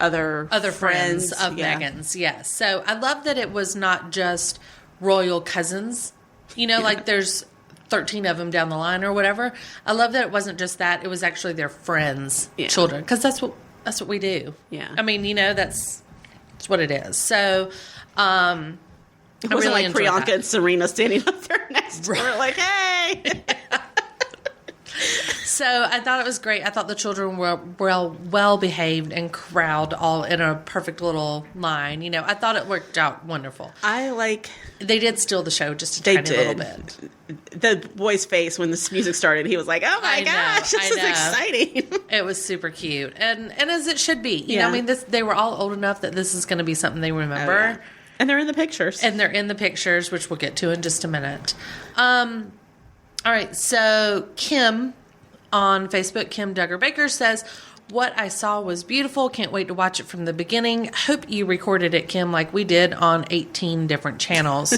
other Friends of yeah. Megan's, yes. So I love that it was not just royal cousins, like there's 13 of them down the line or whatever. I love that it wasn't just that; it was actually their friends' Yeah. children, because that's what we do. Yeah. I mean, that's what it is. So, I It wasn't really like enjoyed Priyanka that. and Serena standing up there next to her, like, hey. So I thought it was great. I thought the children were well behaved and corralled all in a perfect little line. I thought it worked out wonderful. They did steal the show just a They tiny little did. bit. The boy's face when the music started, he was like, oh my I know, gosh, this I is know. exciting. It was super cute, and as it should be. Yeah. They were all old enough that this is going to be something they remember. Oh, yeah. And they're in the pictures. And they're in the pictures, which we'll get to in just a minute. All right, so Kim on Facebook, Kim Duggar Baker says, what I saw was beautiful. Can't wait to watch it from the beginning. Hope you recorded it, Kim, like we did on 18 different channels.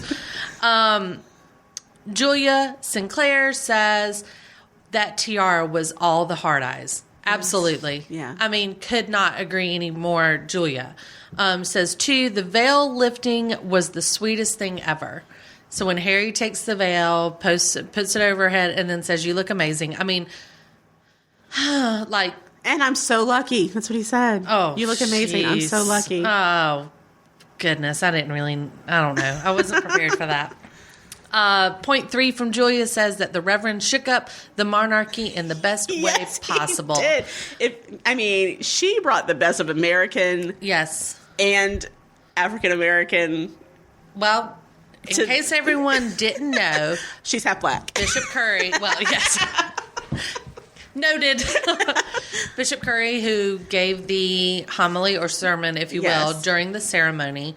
Julia Sinclair says that tiara was all the hard eyes. Absolutely. Yeah. I mean, could not agree anymore, Julia. Says, too, the veil lifting was the sweetest thing ever. So when Harry takes the veil, puts it over her head, and then says, you look amazing. I mean, like... And I'm so lucky. That's what he said. Oh, you look amazing. I'm so jeez. lucky. Oh, goodness. I don't know. I wasn't prepared for that. Point 3 from Julia says that the Reverend shook up the monarchy in the best way Yes, possible. He did. She brought the best of American Yes. and African American. Well, in To- case everyone didn't know, She's half black. Bishop Curry, well, yes. Noted. Bishop Curry, who gave the homily or sermon, if you will, Yes. during the ceremony.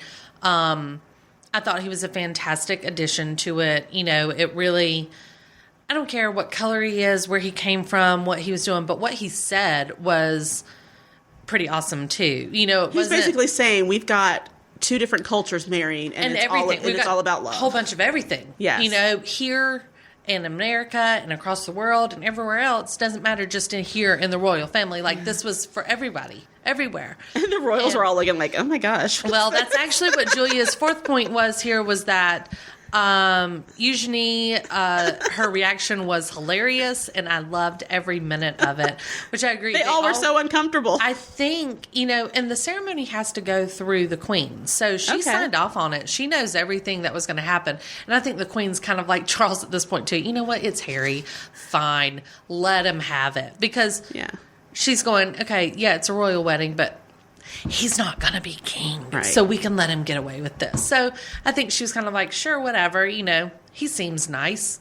I thought he was a fantastic addition to it. It really, I don't care what color he is, where he came from, what he was doing, but what he said was pretty awesome too. He's basically saying we've got two different cultures marrying, and it's everything. We've it's got all about love. A whole bunch of everything. Yes. Here in America and across the world and everywhere else, doesn't matter, just in here in the royal family. Like, this was for everybody, everywhere. And the royals were all looking like, oh my gosh. Well, that's actually what Julia's fourth point was here, was that Eugenie, her reaction was hilarious, and I loved every minute of it, which I agree. They all were so uncomfortable. I think, and the ceremony has to go through the queen. So she Okay. signed off on it. She knows everything that was going to happen. And I think the queen's kind of like Charles at this point, too. You know what? It's Harry. Fine. Let him have it. Because Yeah. she's going, okay, yeah, it's a royal wedding, but he's not going to be king. Right. So we can let him get away with this. So I think she was kind of like, sure, whatever, he seems nice.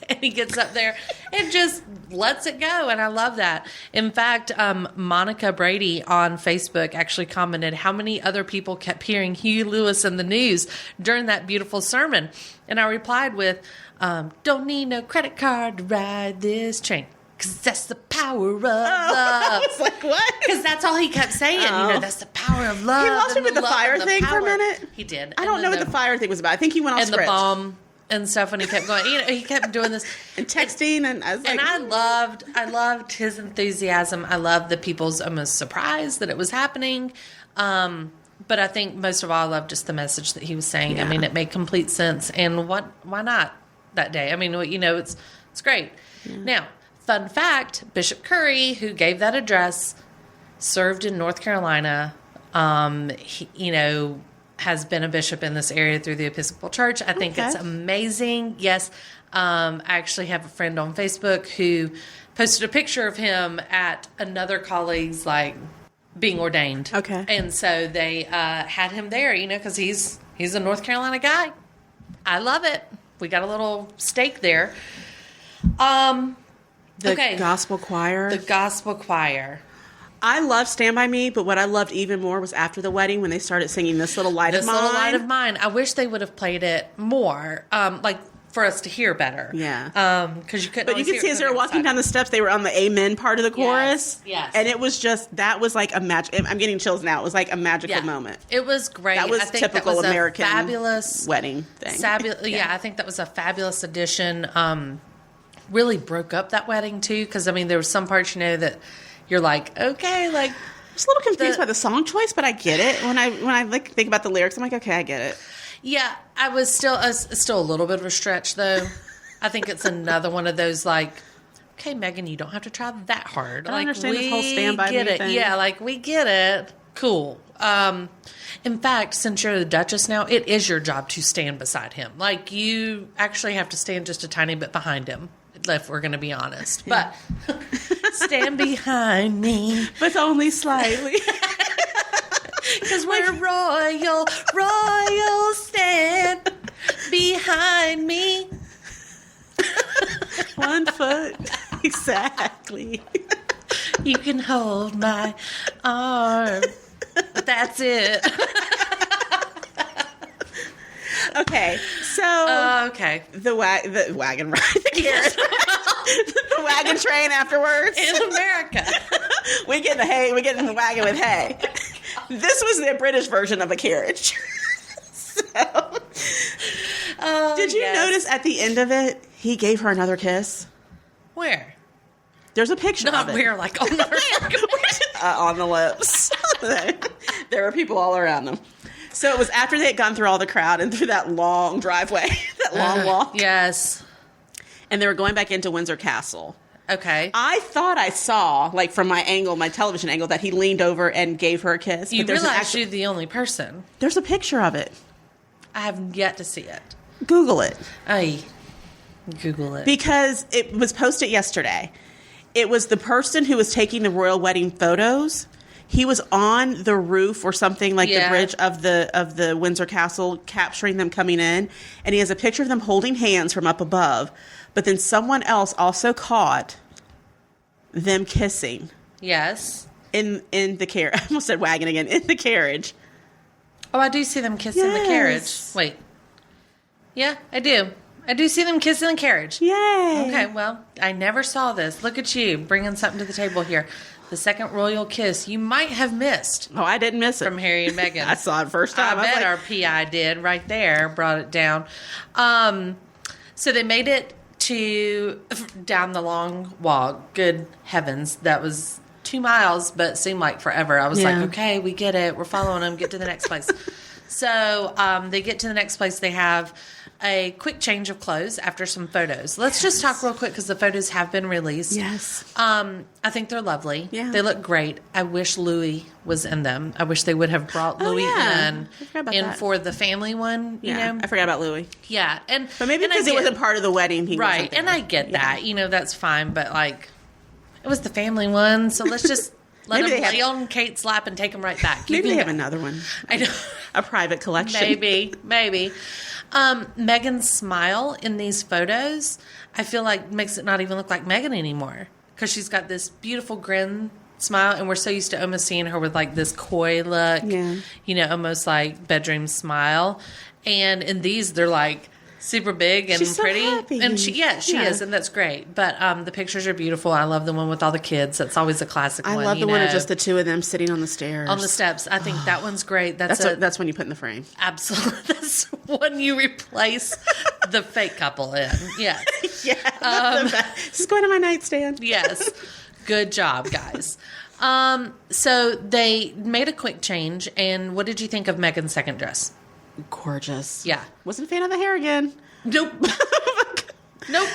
And he gets up there and just lets it go. And I love that. In fact, Monica Brady on Facebook actually commented how many other people kept hearing Huey Lewis in the news during that beautiful sermon. And I replied with, don't need no credit card to ride this train. Because that's the power of love. I was like, what? Because that's all he kept saying. That's the power of love. He lost me and with the love fire and the thing for a power. minute. He did. I don't know what the fire thing was about. I think he went off and script. the bomb and stuff. And he kept going. He kept doing this. And texting, and I was like... And I loved his enthusiasm. I loved the people's almost surprise that it was happening. But I think most of all, I loved just the message that he was saying. Yeah. I mean, it made complete sense. And why not that day? I mean, it's great. Yeah. Now, fun fact, Bishop Curry, who gave that address, served in North Carolina. He, has been a bishop in this area through the Episcopal Church. I think it's amazing. Yes. I actually have a friend on Facebook who posted a picture of him at another colleague's, being ordained. Okay. And so they had him there, because he's a North Carolina guy. I love it. We got a little stake there. The gospel choir. The gospel choir. I loved Stand By Me, but what I loved even more was after the wedding when they started singing This Little Light of Mine. This Little Light of Mine. I wish they would have played it more, for us to hear better. Yeah. Because you couldn't. But you could see as they were walking down the steps, they were on the amen part of the chorus. Yes. And it was that was like a magic. I'm getting chills now. It was like a magical moment. It was great. That was I think typical that was American a fabulous wedding thing. Yeah, I think that was a fabulous addition. Really broke up that wedding too, because there were some parts that you're like, okay, I was a little confused by the song choice, but I get it. When I think about the lyrics, I'm like, okay, I get it. Yeah, I was still a little bit of a stretch though. I think it's another one of those okay, Megan, you don't have to try that hard. I don't understand this whole Stand By Me thing. Yeah, we get it. Cool. In fact, since you're the Duchess now, it is your job to stand beside him. You actually have to stand just a tiny bit behind him, if we're going to be honest. But stand behind me. But only slightly. Because we're royal, stand behind me. 1 foot. Exactly. You can hold my arm. But that's it. Okay, so okay. The wagon ride, the carriage, the wagon train afterwards In America, we get the hay. We get in the wagon with hay. This was the British version of a carriage. Did you notice at the end of it, he gave her another kiss? Where? There's a picture Not of it. where, on the On the lips. There were people all around them. So it was after they had gone through all the crowd and through that long driveway, that long walk. Yes. And they were going back into Windsor Castle. Okay. I thought I saw, from my angle, my television angle, that he leaned over and gave her a kiss. You but there's realize you're the only person. There's a picture of it. I have yet to see it. Google it. Google it. Because it was posted yesterday. It was the person who was taking the royal wedding photos. He was on the roof or something the bridge of the Windsor Castle, capturing them coming in, and he has a picture of them holding hands from up above. But then someone else also caught them kissing. Yes. In the carriage. I almost said wagon again. In the carriage. Oh, I do see them kissing the carriage. Wait. Yeah, I do. I do see them kissing the carriage. Yay. Okay, well, I never saw this. Look at you, bringing something to the table here. The second royal kiss you might have missed. Oh, I didn't miss it. From Harry and Meghan. I saw it first time. I bet our PI did right there, brought it down. So they made it down the long walk. Good heavens, that was 2 miles, but it seemed like forever. I was like, okay, we get it. We're following them. Get to the next place. So they get to the next place. They have a quick change of clothes after some photos. Let's just talk real quick because the photos have been released. Yes. I think they're lovely. Yeah. They look great. I wish Louis was in them. I wish they would have brought Louis yeah. in I forgot about that. for the family one. Yeah, You know? I forgot about Louis. Yeah, and But maybe and I because he get- wasn't part of the wedding, he right. wasn't there. And I get that. You know, that's fine. But like, it was the family one, so let's just let Maybe them they lay have- on Kate's lap and take them right back. You Maybe they can have go. another one. I know. A private collection. Maybe. Megan's smile in these photos, I feel like makes it not even look like Megan anymore because she's got this beautiful grin smile, and we're so used to almost seeing her with like this coy look, Yeah. you know, almost like bedroom smile. And in these, they're like super big and She's so pretty, happy. and she Yeah. is, and that's great. But the pictures are beautiful. I love the one with all the kids. That's always a classic I one. love the you one of know, just the two of them sitting on the stairs. on the steps. I think that one's great. That's when you put in the frame. Absolutely. That's when you replace the fake couple in. Yes. Yeah. This is going to my nightstand. Yes. Good job, guys. So they made a quick change. And what did you think of Megan's second dress? Gorgeous. Yeah. Wasn't a fan of the hair again. Nope. Nope.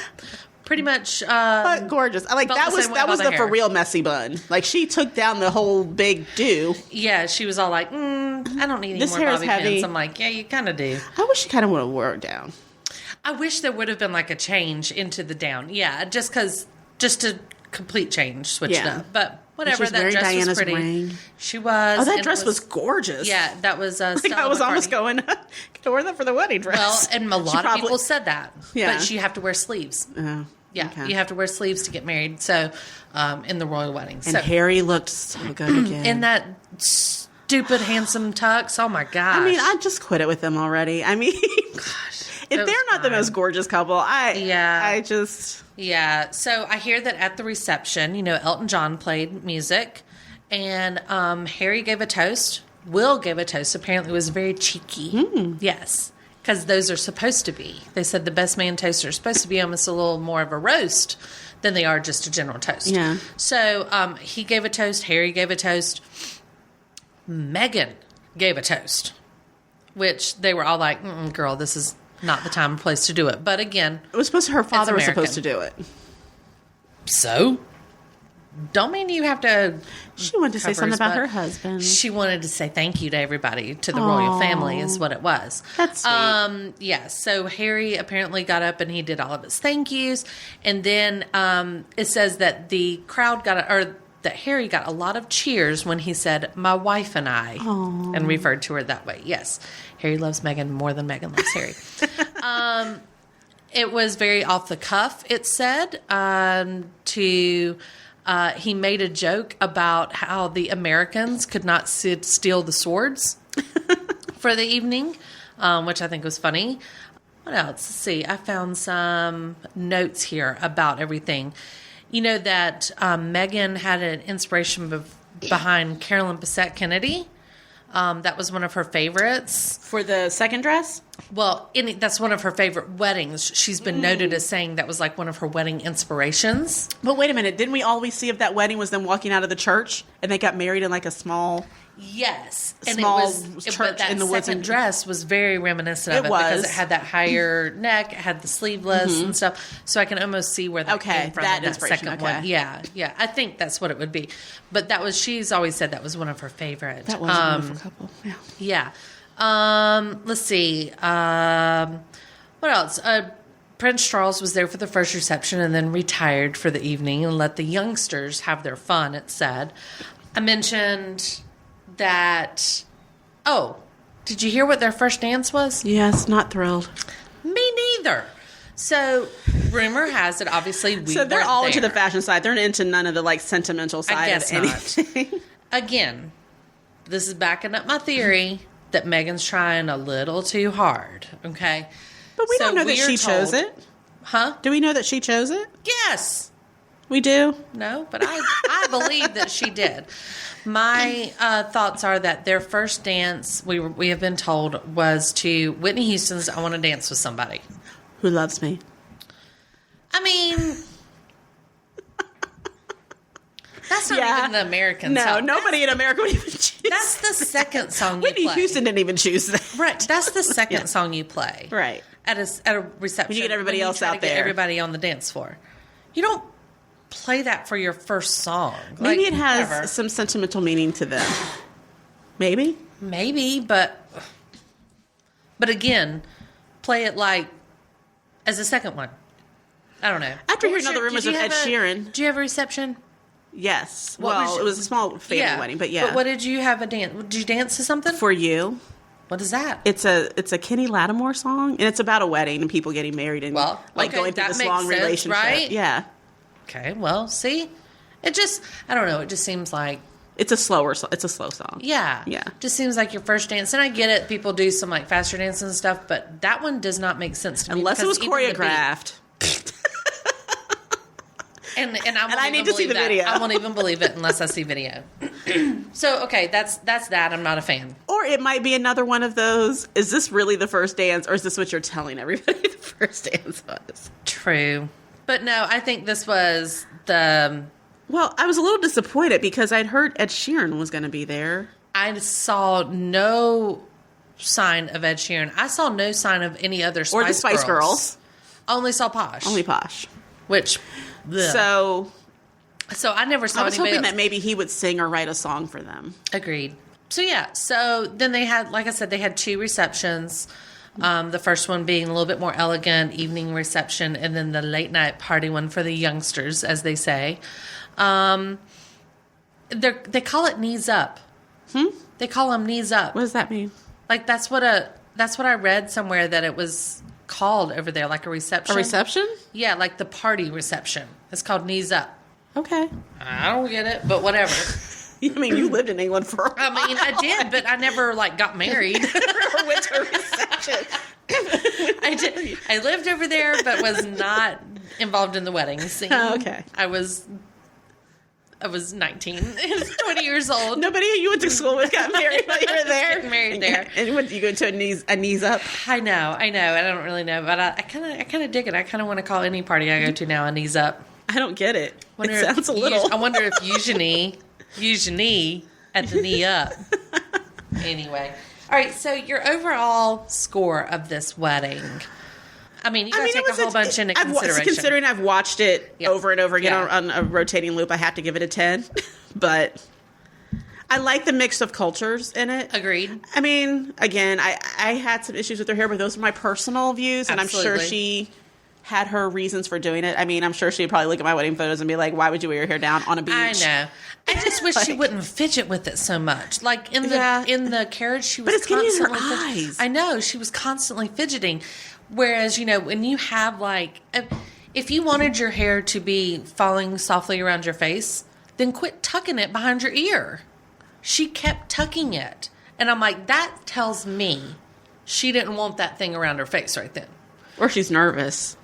Pretty much. But gorgeous. I like felt that the was same way that was about the the for hair. real messy bun. Like she took down the whole big do. Yeah, she was all like, I don't need any This more hair is bobby heavy. pins. I'm like, yeah, you kind of do. I wish she kind of would have wore it down. I wish there would have been like a change into the down. Yeah, just a complete change, switch it Yeah. up. But whatever, was that wearing dress Diana's was pretty. ring. She was. Oh, that and it dress was gorgeous. Yeah, that was Like Stella I was almost McCartney. going, could have worn that for the wedding dress. Well, and a lot of people said that. Yeah. But you have to wear sleeves. Oh, Yeah, okay. you have to wear sleeves to get married. So, in the royal wedding. And So, Harry looked so good again. in that stupid handsome tux. Oh my gosh. I mean, I just quit it with them already. I mean, if it was they're not the fine. most gorgeous couple, Yeah. I just Yeah. So I hear that at the reception, you know, Elton John played music, and Harry gave a toast. Will gave a toast. Apparently, it was very cheeky. Yes, because those are supposed to be. They said the best man toasts are supposed to be almost a little more of a roast than they are just a general toast. Yeah. So he gave a toast. Harry gave a toast. Meghan gave a toast, which they were all like, "Girl, this is not the time or place to do it." But again, it was supposed to. Her father was American. supposed to do it. so don't mean you have to. She wanted to say covers, something about but her husband. She wanted to say thank you to everybody, to the royal family, is what it was. That's sweet. Yeah. So Harry apparently got up and he did all of his thank yous, and then it says that the crowd that Harry got a lot of cheers when he said "my wife and I" and referred to her that way. Yes, Harry loves Meghan more than Meghan loves Harry. It was very off the cuff, it said, he made a joke about how the Americans could not steal the swords for the evening, which I think was funny. What else? Let's see. I found some notes here about everything. You know that Meghan had an inspiration behind Carolyn Bessette Kennedy. That was one of her favorites. For the second dress? Well, that's one of her favorite weddings. She's been noted as saying that was like one of her wedding inspirations. But wait a minute, didn't we always see if that wedding was them walking out of the church and they got married in like a small... Yes, Small but church that in the woods second and- dress was very reminiscent of It it because was. it had that higher neck, it had the sleeveless and stuff. So I can almost see where that Okay, came from. that in that inspiration, second okay. one. Yeah. I think that's what it would be. But she's always said that was one of her favorite. That was a wonderful couple. Yeah. Yeah. Let's see. What else? Prince Charles was there for the first reception and then retired for the evening and let the youngsters have their fun, it said. I mentioned that... Oh, did you hear what their first dance was? Yes, not thrilled. Me neither. So, rumor has it, obviously, So they're all into the there. fashion side. They're into none of the like sentimental side I guess of not. anything. Again, this is backing up my theory that Meghan's trying a little too hard, okay? But we So don't know that we are she chose told- it. Huh? Do we know that she chose it? Yes. We do. No, but I believe that she did. My thoughts are that their first dance, we have been told, was to Whitney Houston's "I Want to Dance with Somebody." Who loves me? I mean, That's not even the American No, song. nobody in America would even choose. That's the second song you Whitney play. Houston didn't even choose that. Right. That's the second song you play. Right. At a reception. When you get everybody else try to out get there. everybody on the dance floor. You don't play that for your first song. Maybe Like, it has whatever. some sentimental meaning to them. Maybe. Maybe, but again, play it like as a second one. I don't know. After What was hearing all the rumors did you of Ed have Sheeran. Did you have a reception? Yes. What Well, was- it was a small family wedding, but yeah. But what did you have a dance? Did you dance to something? For You. What is that? It's a Kenny Lattimore song, and it's about a wedding and people getting married and Well, like okay, going through that this makes long sense, relationship. right? Yeah. Okay, well, see, it just, I don't know, it just seems like, It's a slow song. yeah. Yeah. Just seems like your first dance. And I get it, people do some like faster dances and stuff, but that one does not make sense to me. Unless it because was even the beat- choreographed. And I, won't I even need to see believe the that. video. I won't even believe it unless I see video. So, okay, that's that. I'm not a fan. Or it might be another one of those, is this really the first dance, or is this what you're telling everybody the first dance was? True. But no, I think this was the, Well, I was a little disappointed because I'd heard Ed Sheeran was going to be there. I saw no sign of Ed Sheeran. I saw no sign of any other Spice Or the Spice Girls. Only saw Posh. Only Posh. Which, bleh. So I never saw I was anybody hoping else. that maybe he would sing or write a song for them. Agreed. So yeah, so then they had, like I said, they had 2 receptions. The first one being a little bit more elegant, evening reception, and then the late night party one for the youngsters, as they say. They call it knees up. They call them knees up. What does that mean? Like that's what I read somewhere that it was called over there, like a reception. A reception? Yeah, like the party reception. It's called knees up. Okay. I don't get it, but whatever. I mean, you lived in England for a while. I mean, I did, but I never like got married. or went to a reception. I lived over there, but was not involved in the wedding scene. Oh, okay. I was 19, 20 years old. Nobody you went to school with got married while you were there. Getting married there. And what, you go to a knees up? I know. I don't really know, but I kind of dig it. I kind of want to call any party I go to now a knees up. I don't get it. Wonder It if sounds a little. I wonder if Eugenie at the knee up. Anyway. All right, so your overall score of this wedding. I mean, you got to take a whole bunch into consideration. Considering I've watched it Yeah. over and over again Yeah. on a rotating loop, I have to give it a 10. But I like the mix of cultures in it. Agreed. I mean, again, I had some issues with her hair, but those are my personal views, and I'm sure Absolutely. she had her reasons for doing it. I mean, I'm sure she'd probably look at my wedding photos and be like, why would you wear your hair down on a beach? I know. I just wish she wouldn't fidget with it so much. Like in the carriage, she was But it's getting in her constantly fidgeting. eyes. I know, she was constantly fidgeting. Whereas, when you have like, if you wanted your hair to be falling softly around your face, then quit tucking it behind your ear. She kept tucking it. And I'm like, that tells me she didn't want that thing around her face right then. Or she's nervous.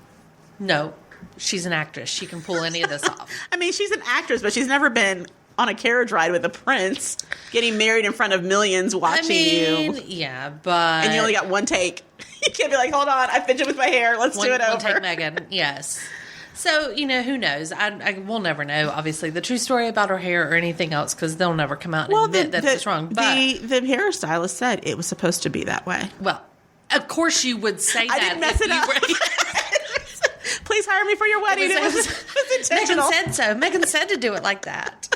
No, she's an actress. She can pull any of this off. I mean, she's an actress, but she's never been on a carriage ride with a prince, getting married in front of millions watching you. Yeah, but... And you only got one take. You can't be like, hold on, I fidget with my hair. Let's do it One over. take Megan, yes. So, who knows? I will never know, obviously, the true story about her hair or anything else, because they'll never come out and admit that it's wrong. But, the hairstylist said it was supposed to be that way. well, of course you would say that. I didn't mess if it you up. were- Please hire me for your wedding. It was intentional. Megan said so. Megan said to do it like that.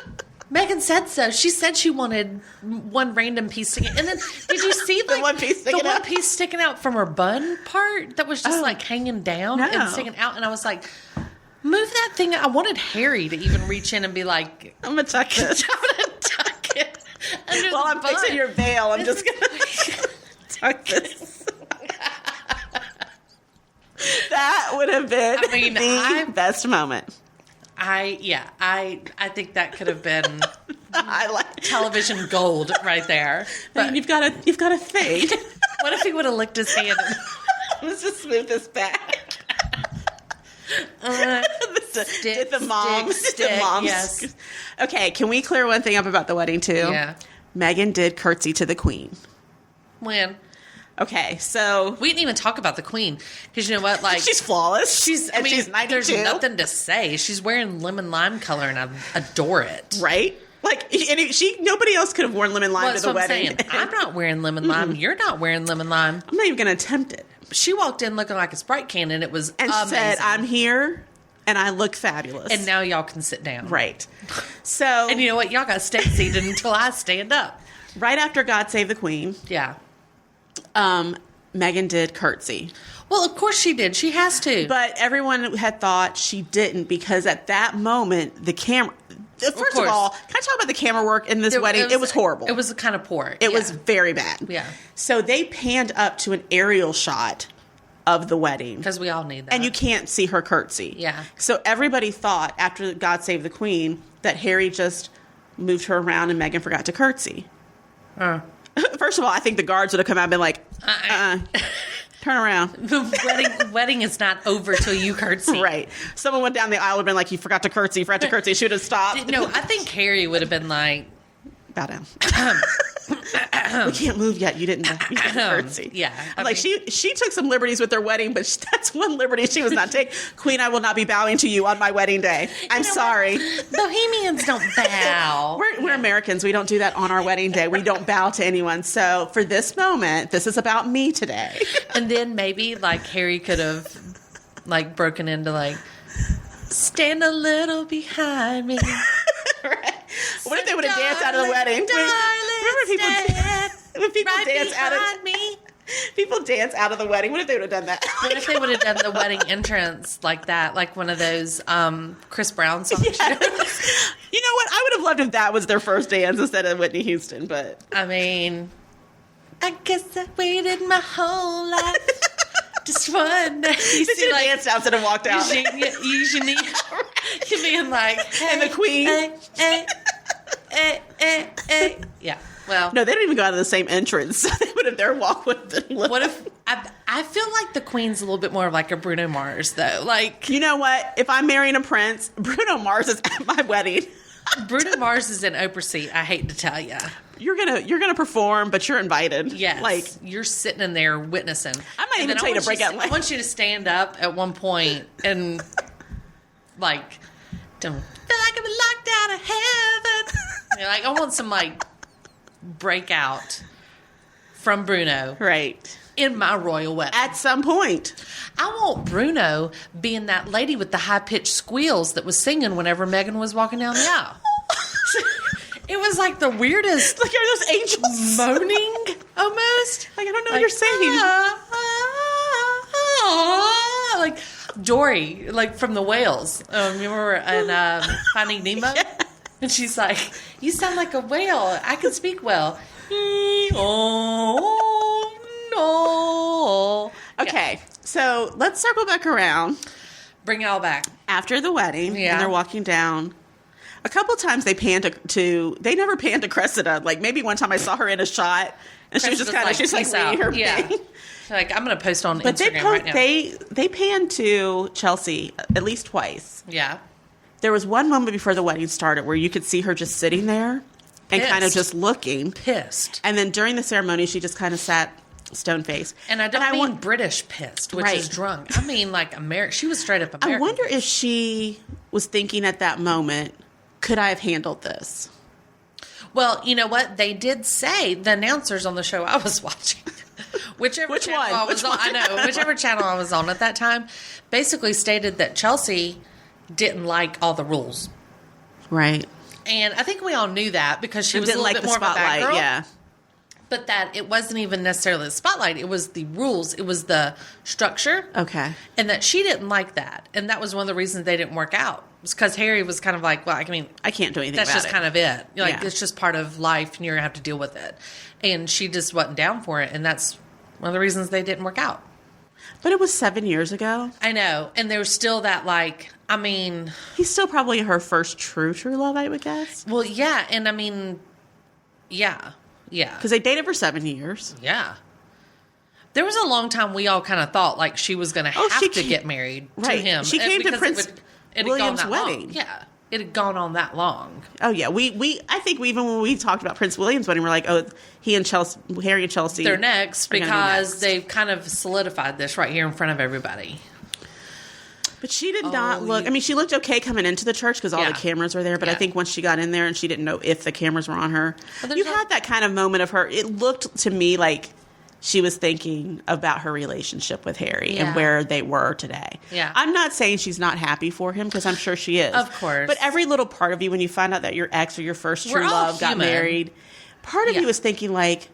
Megan said so. She said she wanted one random piece sticking. And then did you see like one piece sticking the one out? piece sticking out from her bun part that was just like hanging down No. and sticking out? And I was like, move that thing. I wanted Harry to even reach in and be like, I'm going to tuck this. I'm gonna tuck it under While the I'm bun. fixing your veil, I'm just going to tuck this. That would have been the best moment. I think that could have been I like television gold right there. But But you've got to think. what if he would have licked his hand? Let's just smooth this back. Stick, the moms. stick, the moms. yes. Okay, can we clear one thing up about the wedding too? Yeah. Megan did curtsy to the queen. When? Okay, so We didn't even talk about the queen because you know what? Like she's flawless. she's 92. There's 92. nothing to say. She's wearing lemon lime color, and I adore it. Right? Like, and nobody else could have worn lemon lime Well, to that's the what I'm wedding. saying. I'm not wearing lemon lime. You're not wearing lemon lime. I'm not even going to attempt it. She walked in looking like a Sprite can, and it was And amazing. said, I'm here, and I look fabulous. And now y'all can sit down. Right. So, And you know what? Y'all got to stay seated until I stand up. right after God Save the Queen, Yeah. Meghan did curtsy. Well, of course she did. She has to. But everyone had thought she didn't because at that moment, the camera... First of course. all, can I talk about the camera work in this wedding? It was horrible. It was kind of poor. It was very bad. Yeah. So they panned up to an aerial shot of the wedding. Because we all need that. And you can't see her curtsy. Yeah. So everybody thought, after God Save the Queen, that Harry just moved her around and Meghan forgot to curtsy. First of all, I think the guards would have come out and been like, turn around. The wedding is not over till you curtsy. Right. Someone went down the aisle and been like, you forgot to curtsy, She would have stopped. No, I think Harry would have been like, Bow down. We can't move yet. You didn't curtsy. yeah. I'm like, she took some liberties with their wedding, but that's one liberty she was not taking. Queen, I will not be bowing to you on my wedding day. I'm sorry. Bohemians don't bow. We're Americans. We don't do that on our wedding day. We don't bow to anyone. So for this moment, this is about me today. And then maybe like Harry could have like broken into like, stand a little behind me. Right. What if they would have danced out of the wedding? Remember people dance out of me. people dance out of the wedding? What if they would have done that? What if they would have done the wedding entrance like that, like one of those Chris Brown songs? Yes. You know what? I would have loved if that was their first dance instead of Whitney Houston, but I mean, I guess I waited my whole life just one day. You they should have danced out instead of walked out. Eugenie, you being like, hey, And the Queen. Yeah. Well, No, they don't even go out of the same entrance. So they would have their walk would have been little. what if I feel like the Queen's a little bit more of like a Bruno Mars though. Like You know what? If I'm marrying a prince, Bruno Mars is at my wedding. Bruno Mars is in Oprah seat. I hate to tell you. You're gonna perform, but you're invited. Yes, Like, you're sitting in there witnessing. I might even tell you to break out. I want you to stand up at one point and like, don't feel like I'm locked out of heaven. You're like, I want some like breakout from Bruno right. in my royal wedding. At some point. I want Bruno being that lady with the high pitched squeals that was singing whenever Meghan was walking down the aisle. It was like the weirdest, Like, are those angels? moaning almost. Like, I don't know what you're saying. Like Dory, like from the whales. You remember in Finding Nemo? Yeah. And she's like, "You sound like a whale. I can speak well." Oh no! Okay, so let's circle back around. Bring y'all back. After the wedding, Yeah. and they're walking down. A couple times they panned they never panned to Cressida. Like, maybe one time I saw her in a shot, and she was just kind of, she's like "Peace reading her out." Yeah. thing. She's like, I'm going to post on But Instagram right now. they panned to Chelsea at least twice. Yeah. There was one moment before the wedding started where you could see her just sitting there and kind of Pissed. just looking. Pissed. And then during the ceremony, she just kind of sat stone faced. And I don't mean want- British pissed, which Right. is drunk. I mean like American. She was straight up American. I wonder if she was thinking at that moment, could I have handled this? Well, you know what? They did say, the announcers on the show I was watching, whichever Which channel one? I was Which on, one? I know, whichever channel I was on at that time, basically stated that Chelsea didn't like all the rules. Right. And I think we all knew that because she was a Didn't little like bit the more spotlight. of a bad girl. Yeah. But that it wasn't even necessarily the spotlight. It was the rules. It was the structure. Okay. And that she didn't like that. And that was one of the reasons they didn't work out. It was because Harry was kind of like, well, I mean, I can't do anything that's about just it. kind of it. You're like, Yeah. it's just part of life and you're going to have to deal with it. And she just wasn't down for it. And that's one of the reasons they didn't work out. But it was 7 years ago. I know. And there was still that, like, I mean, He's still probably her first true love, I would guess. well, yeah. And I mean, yeah. Yeah. Because they dated for 7 years. Yeah. There was a long time we all kind of thought like she was going to Oh, have she to came- get married to right. him. She And came to because Prince it had William's gone that long. wedding. Yeah. it had gone on that long. Oh yeah, I think even when we talked about Prince William's wedding, we're like, oh, Harry and Chelsea, They're next are gonna be because next. they've kind of solidified this right here in front of everybody. But she did not look. I mean, she looked okay coming into the church because all Yeah. the cameras were there. But I Yeah. think once she got in there and she didn't know if the cameras were on her, Well, there's you no- had that kind of moment of her. It looked to me like she was thinking about her relationship with Harry Yeah. and where they were today. Yeah. I'm not saying she's not happy for him because I'm sure she is. Of course. But every little part of you, when you find out that your ex or your first We're true all love got human. married, part of Yeah. you was thinking like,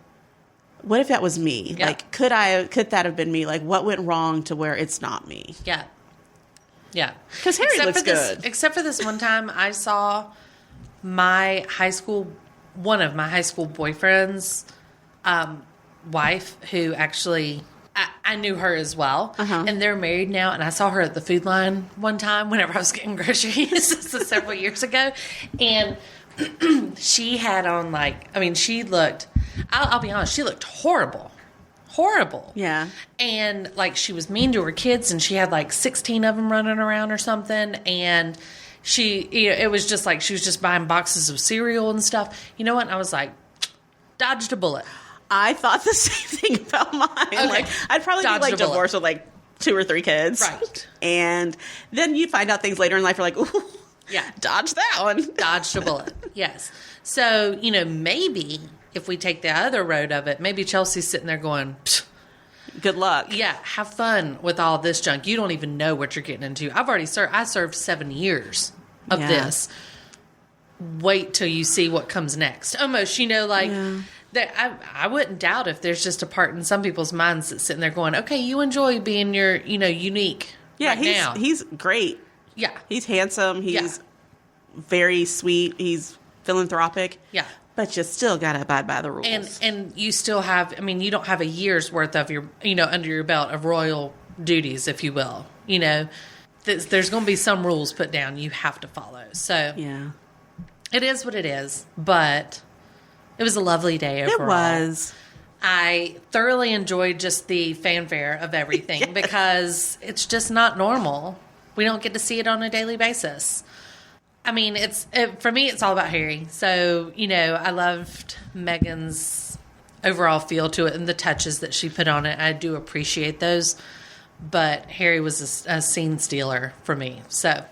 what if that was me? Yeah. Like, could that have been me? Like, what went wrong to where it's not me? Yeah. Yeah. 'Cause Harry Except looks for this- good. Except for this one time, I saw one of my high school boyfriend's wife, who actually, I knew her as well. Uh-huh. And they're married now. And I saw her at the Food Line one time whenever I was getting groceries. This is several years ago. And she had on she looked, I'll be honest, she looked horrible. Horrible. Yeah. And like she was mean to her kids, and she had like 16 of them running around or something. And it was just like she was just buying boxes of cereal and stuff. You know what? I was like, dodged a bullet. I thought the same thing about mine. Okay. Like, I'd probably Dodged be like a bullet. divorced with like 2 or 3 kids. Right. And then you find out things later in life. You're like, ooh, Yeah. dodge that one. Dodged a bullet. Yes. So, maybe if we take the other road of it, maybe Chelsea's sitting there going, psh, Good luck. yeah, have fun with all this junk. You don't even know what you're getting into. I've already I served 7 years of Yeah. this. Wait till you see what comes next. Almost, that I wouldn't doubt if there's just a part in some people's minds that's sitting there going, okay, you enjoy being your, unique Yeah, right now. he's great. Yeah. He's handsome. He's very sweet. He's philanthropic. Yeah. But you still got to abide by the rules. And you still have, you don't have a year's worth of your, under your belt of royal duties, if you will. There's going to be some rules put down you have to follow. So yeah. it is what it is, but it was a lovely day overall. It was. I thoroughly enjoyed just the fanfare of everything because it's just not normal. We don't get to see it on a daily basis. For me, it's all about Harry. So, I loved Meghan's overall feel to it and the touches that she put on it. I do appreciate those. But Harry was a scene stealer for me. So,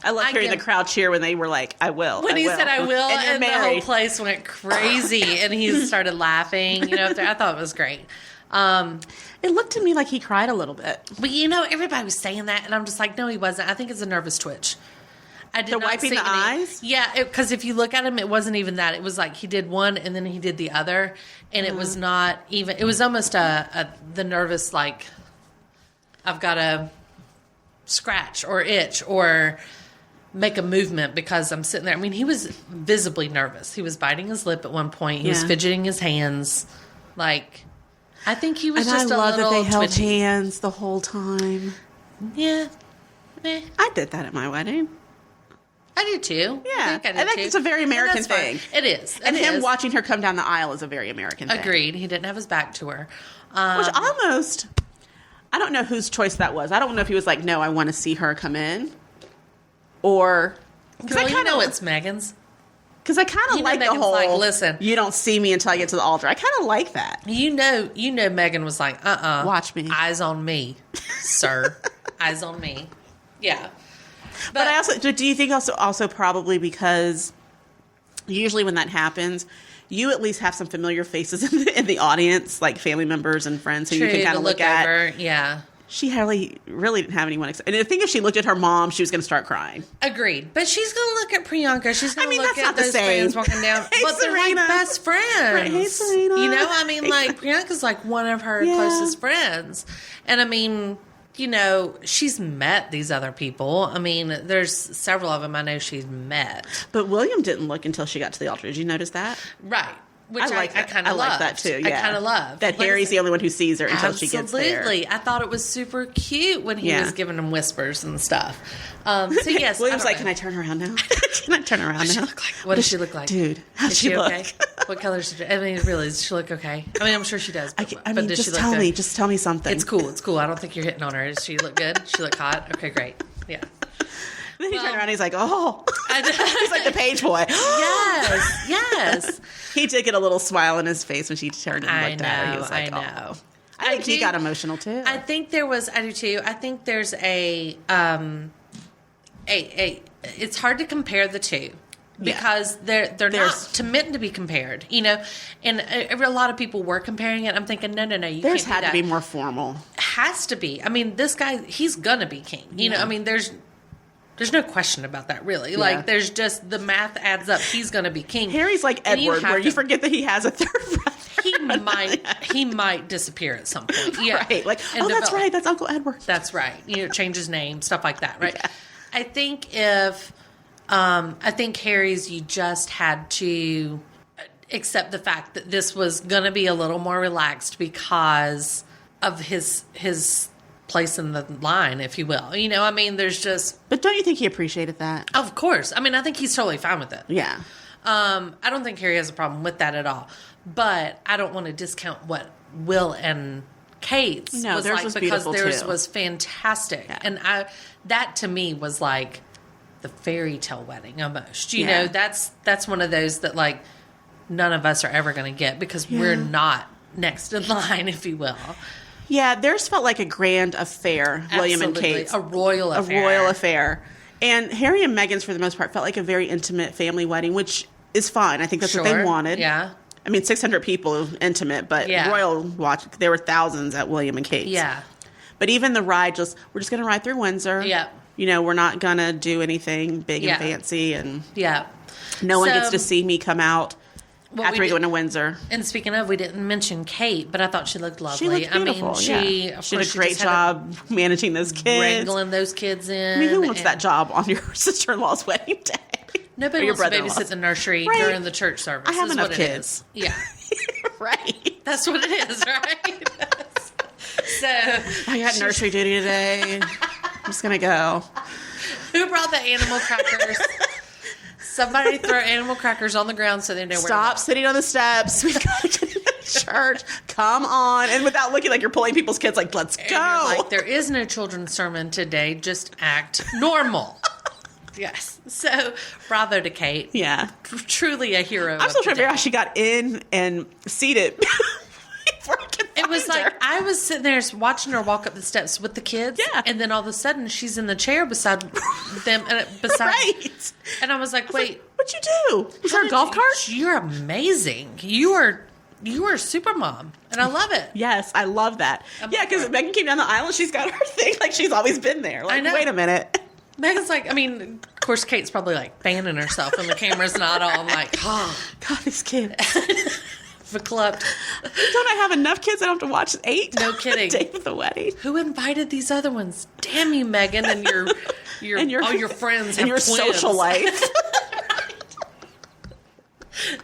I love hearing the crowd cheer when they were like, I will. when he said, I will, and you're and the whole married. place went crazy and he started laughing. I thought it was great. It looked to me like he cried a little bit. But everybody was saying that, and I'm just like, no, he wasn't. I think it's a nervous twitch. I did The not wiping see the eyes? Yeah, because if you look at him, it wasn't even that. It was like he did one and then he did the other, and it was not even. It was almost the nervous, like I've got to scratch or itch or make a movement because I'm sitting there. He was visibly nervous. He was biting his lip at one point. He was Yeah. fidgeting his hands, like. I think he was And just I a love little that they held twitchy. hands the whole time. Yeah. Eh, I did that at my wedding. I do too. Yeah. I I think too. it's a very And American that's fine. thing. It is. And It him is. watching her come down the aisle is a very American thing. Agreed. He didn't have his back to her. Which almost, I don't know whose choice that was. I don't know if he was like, no, I want to see her come in. Or, because Girl, I kind of, it's Megan's. because I kind of like the Megan's whole, like, listen. you don't see me until I get to the altar. I kind of like that. You know, Megan was like, Watch me. Eyes on me, sir. Eyes on me. Yeah. But I also, do you think also probably because usually when that happens, you at least have some familiar faces in the audience, like family members and friends who you can kind of look at. over. Yeah. She really didn't have anyone. And I think if she looked at her mom, she was going to start crying. Agreed. But she's going to look at Priyanka. She's going to look that's at not the those same. friends walking down. Hey, but they're like Serena. best friends. Right. Hey, Serena. Priyanka's like one of her Yeah. closest friends. And she's met these other people. There's several of them I know she's met. But William didn't look until she got to the altar. Did you notice that? Right. Which I like that. kind of like that too. Yeah. I kind of love. that Harry's the only one who sees her until she gets there. Absolutely. I thought it was super cute when he Yeah. was giving them whispers and stuff. So yes, William's I like, don't "Can know. I turn around now? Can I turn around now? What does she look like? Dude, how's Is she she look? okay? What color is she? Really, does she look okay? I'm sure she does. But, I but mean, does just she look tell good? me. Just tell me something. It's cool. It's cool. I don't think you're hitting on her. Does she look good? She look hot? Okay, great. Yeah. Then he turned around and he's like, oh. I He's like the page boy. yes. He did get a little smile on his face when she turned and I looked at her. He know, was like, I know. oh. I think he got emotional too. I think there was. I do too. I think there's a. It's hard to compare the two because they're not meant to be compared. You know, and a lot of people were comparing it. I'm thinking, no, you Theirs can't. had to be more formal. Has to be. I mean, this guy, he's gonna be king. You know, I mean, there's no question about that, really. Yeah. Like, there's just the math adds up. He's gonna be king. Harry's like And Edward, where you to- forget that he has a third brother. He might disappear at some point. Yeah, Right. Like, And oh, that's develop. right. That's Uncle Edward. That's right. You know, change his name, stuff like that, right? Yeah. I think I think Harry's, you just had to accept the fact that this was going to be a little more relaxed because of his place in the line, if you will. You know, I mean, there's just, But don't you think he appreciated that? of course. I mean, I think he's totally fine with it. Yeah. I don't think Harry has a problem with that at all. But I don't want to discount what Will and Kate's No, was theirs like was because beautiful, theirs too. was fantastic. Yeah. And that to me was like the fairy tale wedding almost. You Yeah. know, that's one of those that like none of us are ever going to get because we're not next in line, if you will. Yeah, theirs felt like a grand affair, William and Absolutely. Kate's. A royal affair. A royal affair. And Harry and Meghan's, for the most part, felt like a very intimate family wedding, which is fine. I think that's what they Sure. wanted. Yeah. I mean, 600 people, intimate, but Yeah. royal watch, there were thousands at William and Kate's. Yeah. But even the ride, we're just going to ride through Windsor. Yeah. You know, we're not going to do anything big Yeah. and fancy, and Yeah. no one So, gets to see me come out what after we go did- into Windsor. And speaking of, we didn't mention Kate, but I thought she looked lovely. She looked beautiful. I mean, she yeah. of She course, did a great just had job managing those kids. wrangling those kids in. I mean, who wants and that job on your sister-in-law's wedding day? Nobody Or your wants to brother-in-law's? babysit in the nursery Right. during the church service. I have is enough what kids. It is. Yeah, Right. that's what it is, right? So, I got nursery duty today. I'm just going to go. who brought the animal crackers? Somebody throw animal crackers on the ground so they know where Stop to sitting on the steps. We've got to get in the church. Come on. And without looking like you're pulling people's kids, like, let's And go. you're like, there is no children's sermon today. Just act normal. Yes. So, bravo to Kate. yeah. Truly a hero. I'm of still the trying to figure day. out how she got in and seated. Before I could It was find like her. I was sitting there watching her walk up the steps with the kids, Yeah. and then all of a sudden she's in the chair beside them, beside, Right. and I was like, "Wait, What'd you do? Was how there a did golf you- cart? You're amazing. You are super mom, and I love it." Yes, I love that. I'm Yeah, up because for it. Megan came down the aisle and she's got her thing like she's always been there. Like, I know. wait a minute. Megan's like, I mean, of course, Kate's probably like fanning herself, and the camera's not on. Like, oh, God, these kids. verklempt. Don't I have enough kids? I don't have to watch 8. No kidding. Day of the wedding. Who invited these other ones? Damn you, Megan, and all your friends and have your twins. social life.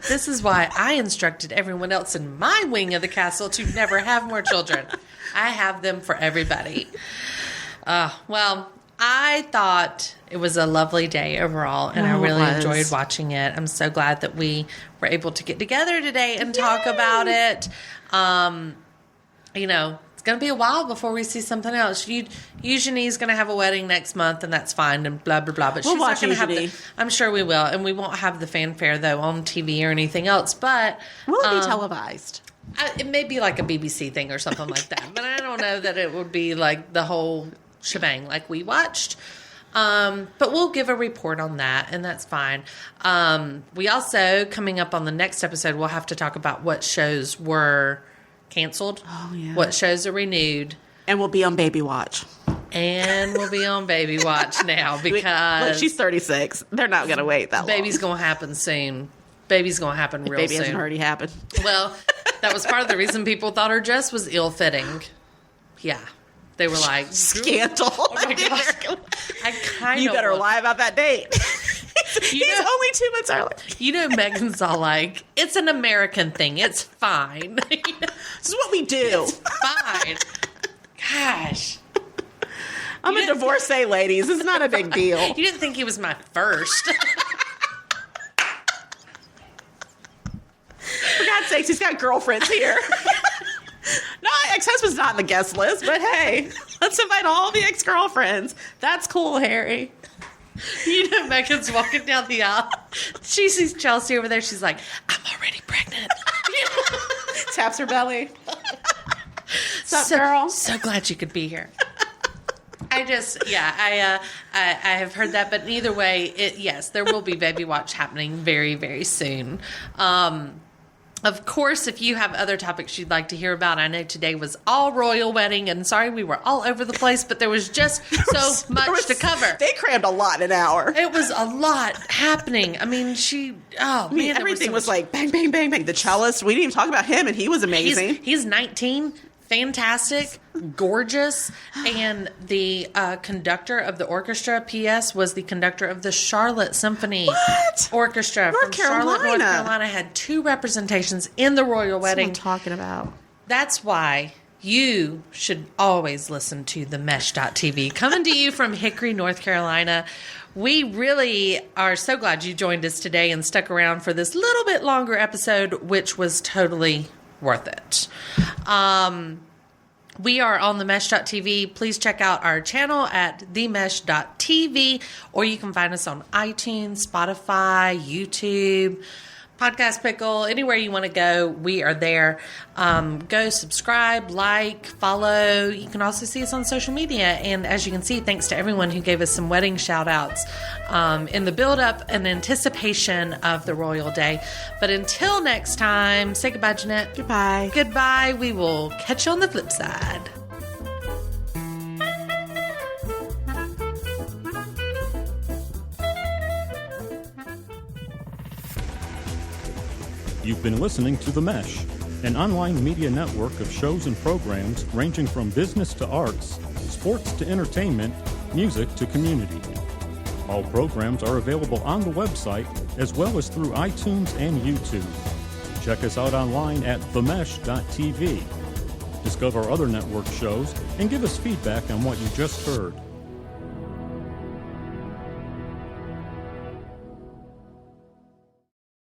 This is why I instructed everyone else in my wing of the castle to never have more children. I have them for everybody. Well, I thought it was a lovely day overall, and I Oh, it really was. enjoyed watching it. I'm so glad that we were able to get together today and talk about it. You know, it's going to be a while before we see something else. Eugenie's going to have a wedding next month, and that's fine, and blah, blah, blah. But We'll she's not watch going to have the... Eugenie. I'm sure we will, and we won't have the fanfare, though, on TV or anything else. But Will it be televised? it may be like a BBC thing or something like that. But I don't know that it would be like the whole shebang like we watched. But we'll give a report on that, and that's fine. We also, coming up on the next episode, we'll have to talk about what shows were canceled, yeah. what shows are renewed, And we'll be on Baby Watch. and we'll be on Baby Watch now because Look, she's 36. They're not going to wait that baby's long. going to happen soon. Baby's going to happen real Baby soon. hasn't already happened. Well, that was part of the reason people thought her dress was ill-fitting. Yeah. They were like, Scandal. oh my gosh. I kind of You better lie about that date. He's know- only 2 months early. You know, Megan's all like, it's an American thing. It's fine. This is what we do. Fine. Gosh. I'm a divorcee, ladies. It's not a big deal. You didn't think he was my first. For God's sakes, he's got girlfriends here. No, ex-husband's not in the guest list, but hey, let's invite all the ex-girlfriends. That's cool, Harry. You know, Megan's walking down the aisle. She sees Chelsea over there. She's like, I'm already pregnant. Taps her belly. What's up, girl? So glad you could be here. I have heard that, but either way, yes, there will be Baby Watch happening very, very soon. Of course, if you have other topics you'd like to hear about, I know today was all royal wedding, and sorry we were all over the place, but there was just so much to cover. They crammed a lot in an hour. It was a lot happening. I mean, everything was like bang, bang, bang, bang. The cellist, we didn't even talk about him, and he was amazing. He's 19. Fantastic, gorgeous, and the conductor of the orchestra, P.S., was the conductor of the Charlotte Symphony Orchestra from Charlotte, North Carolina. Had 2 representations in the royal wedding. That's what I'm talking about. That's why you should always listen to the Mesh.tv, coming to you from Hickory, North Carolina. We really are so glad you joined us today and stuck around for this little bit longer episode, which was totally worth it. We are on the Mesh.tv. Please check out our channel at themesh.tv, or you can find us on iTunes, Spotify, YouTube, Podcast Pickle, anywhere you want to go, we are there. Go subscribe, like, follow. You can also see us on social media. And as you can see, thanks to everyone who gave us some wedding shout outs in the build up and anticipation of the royal day. But until next time, say goodbye, Jeanette. Goodbye. Goodbye. We will catch you on the flip side. You've been listening to The Mesh, an online media network of shows and programs ranging from business to arts, sports to entertainment, music to community. All programs are available on the website as well as through iTunes and YouTube. Check us out online at themesh.tv. Discover other network shows and give us feedback on what you just heard.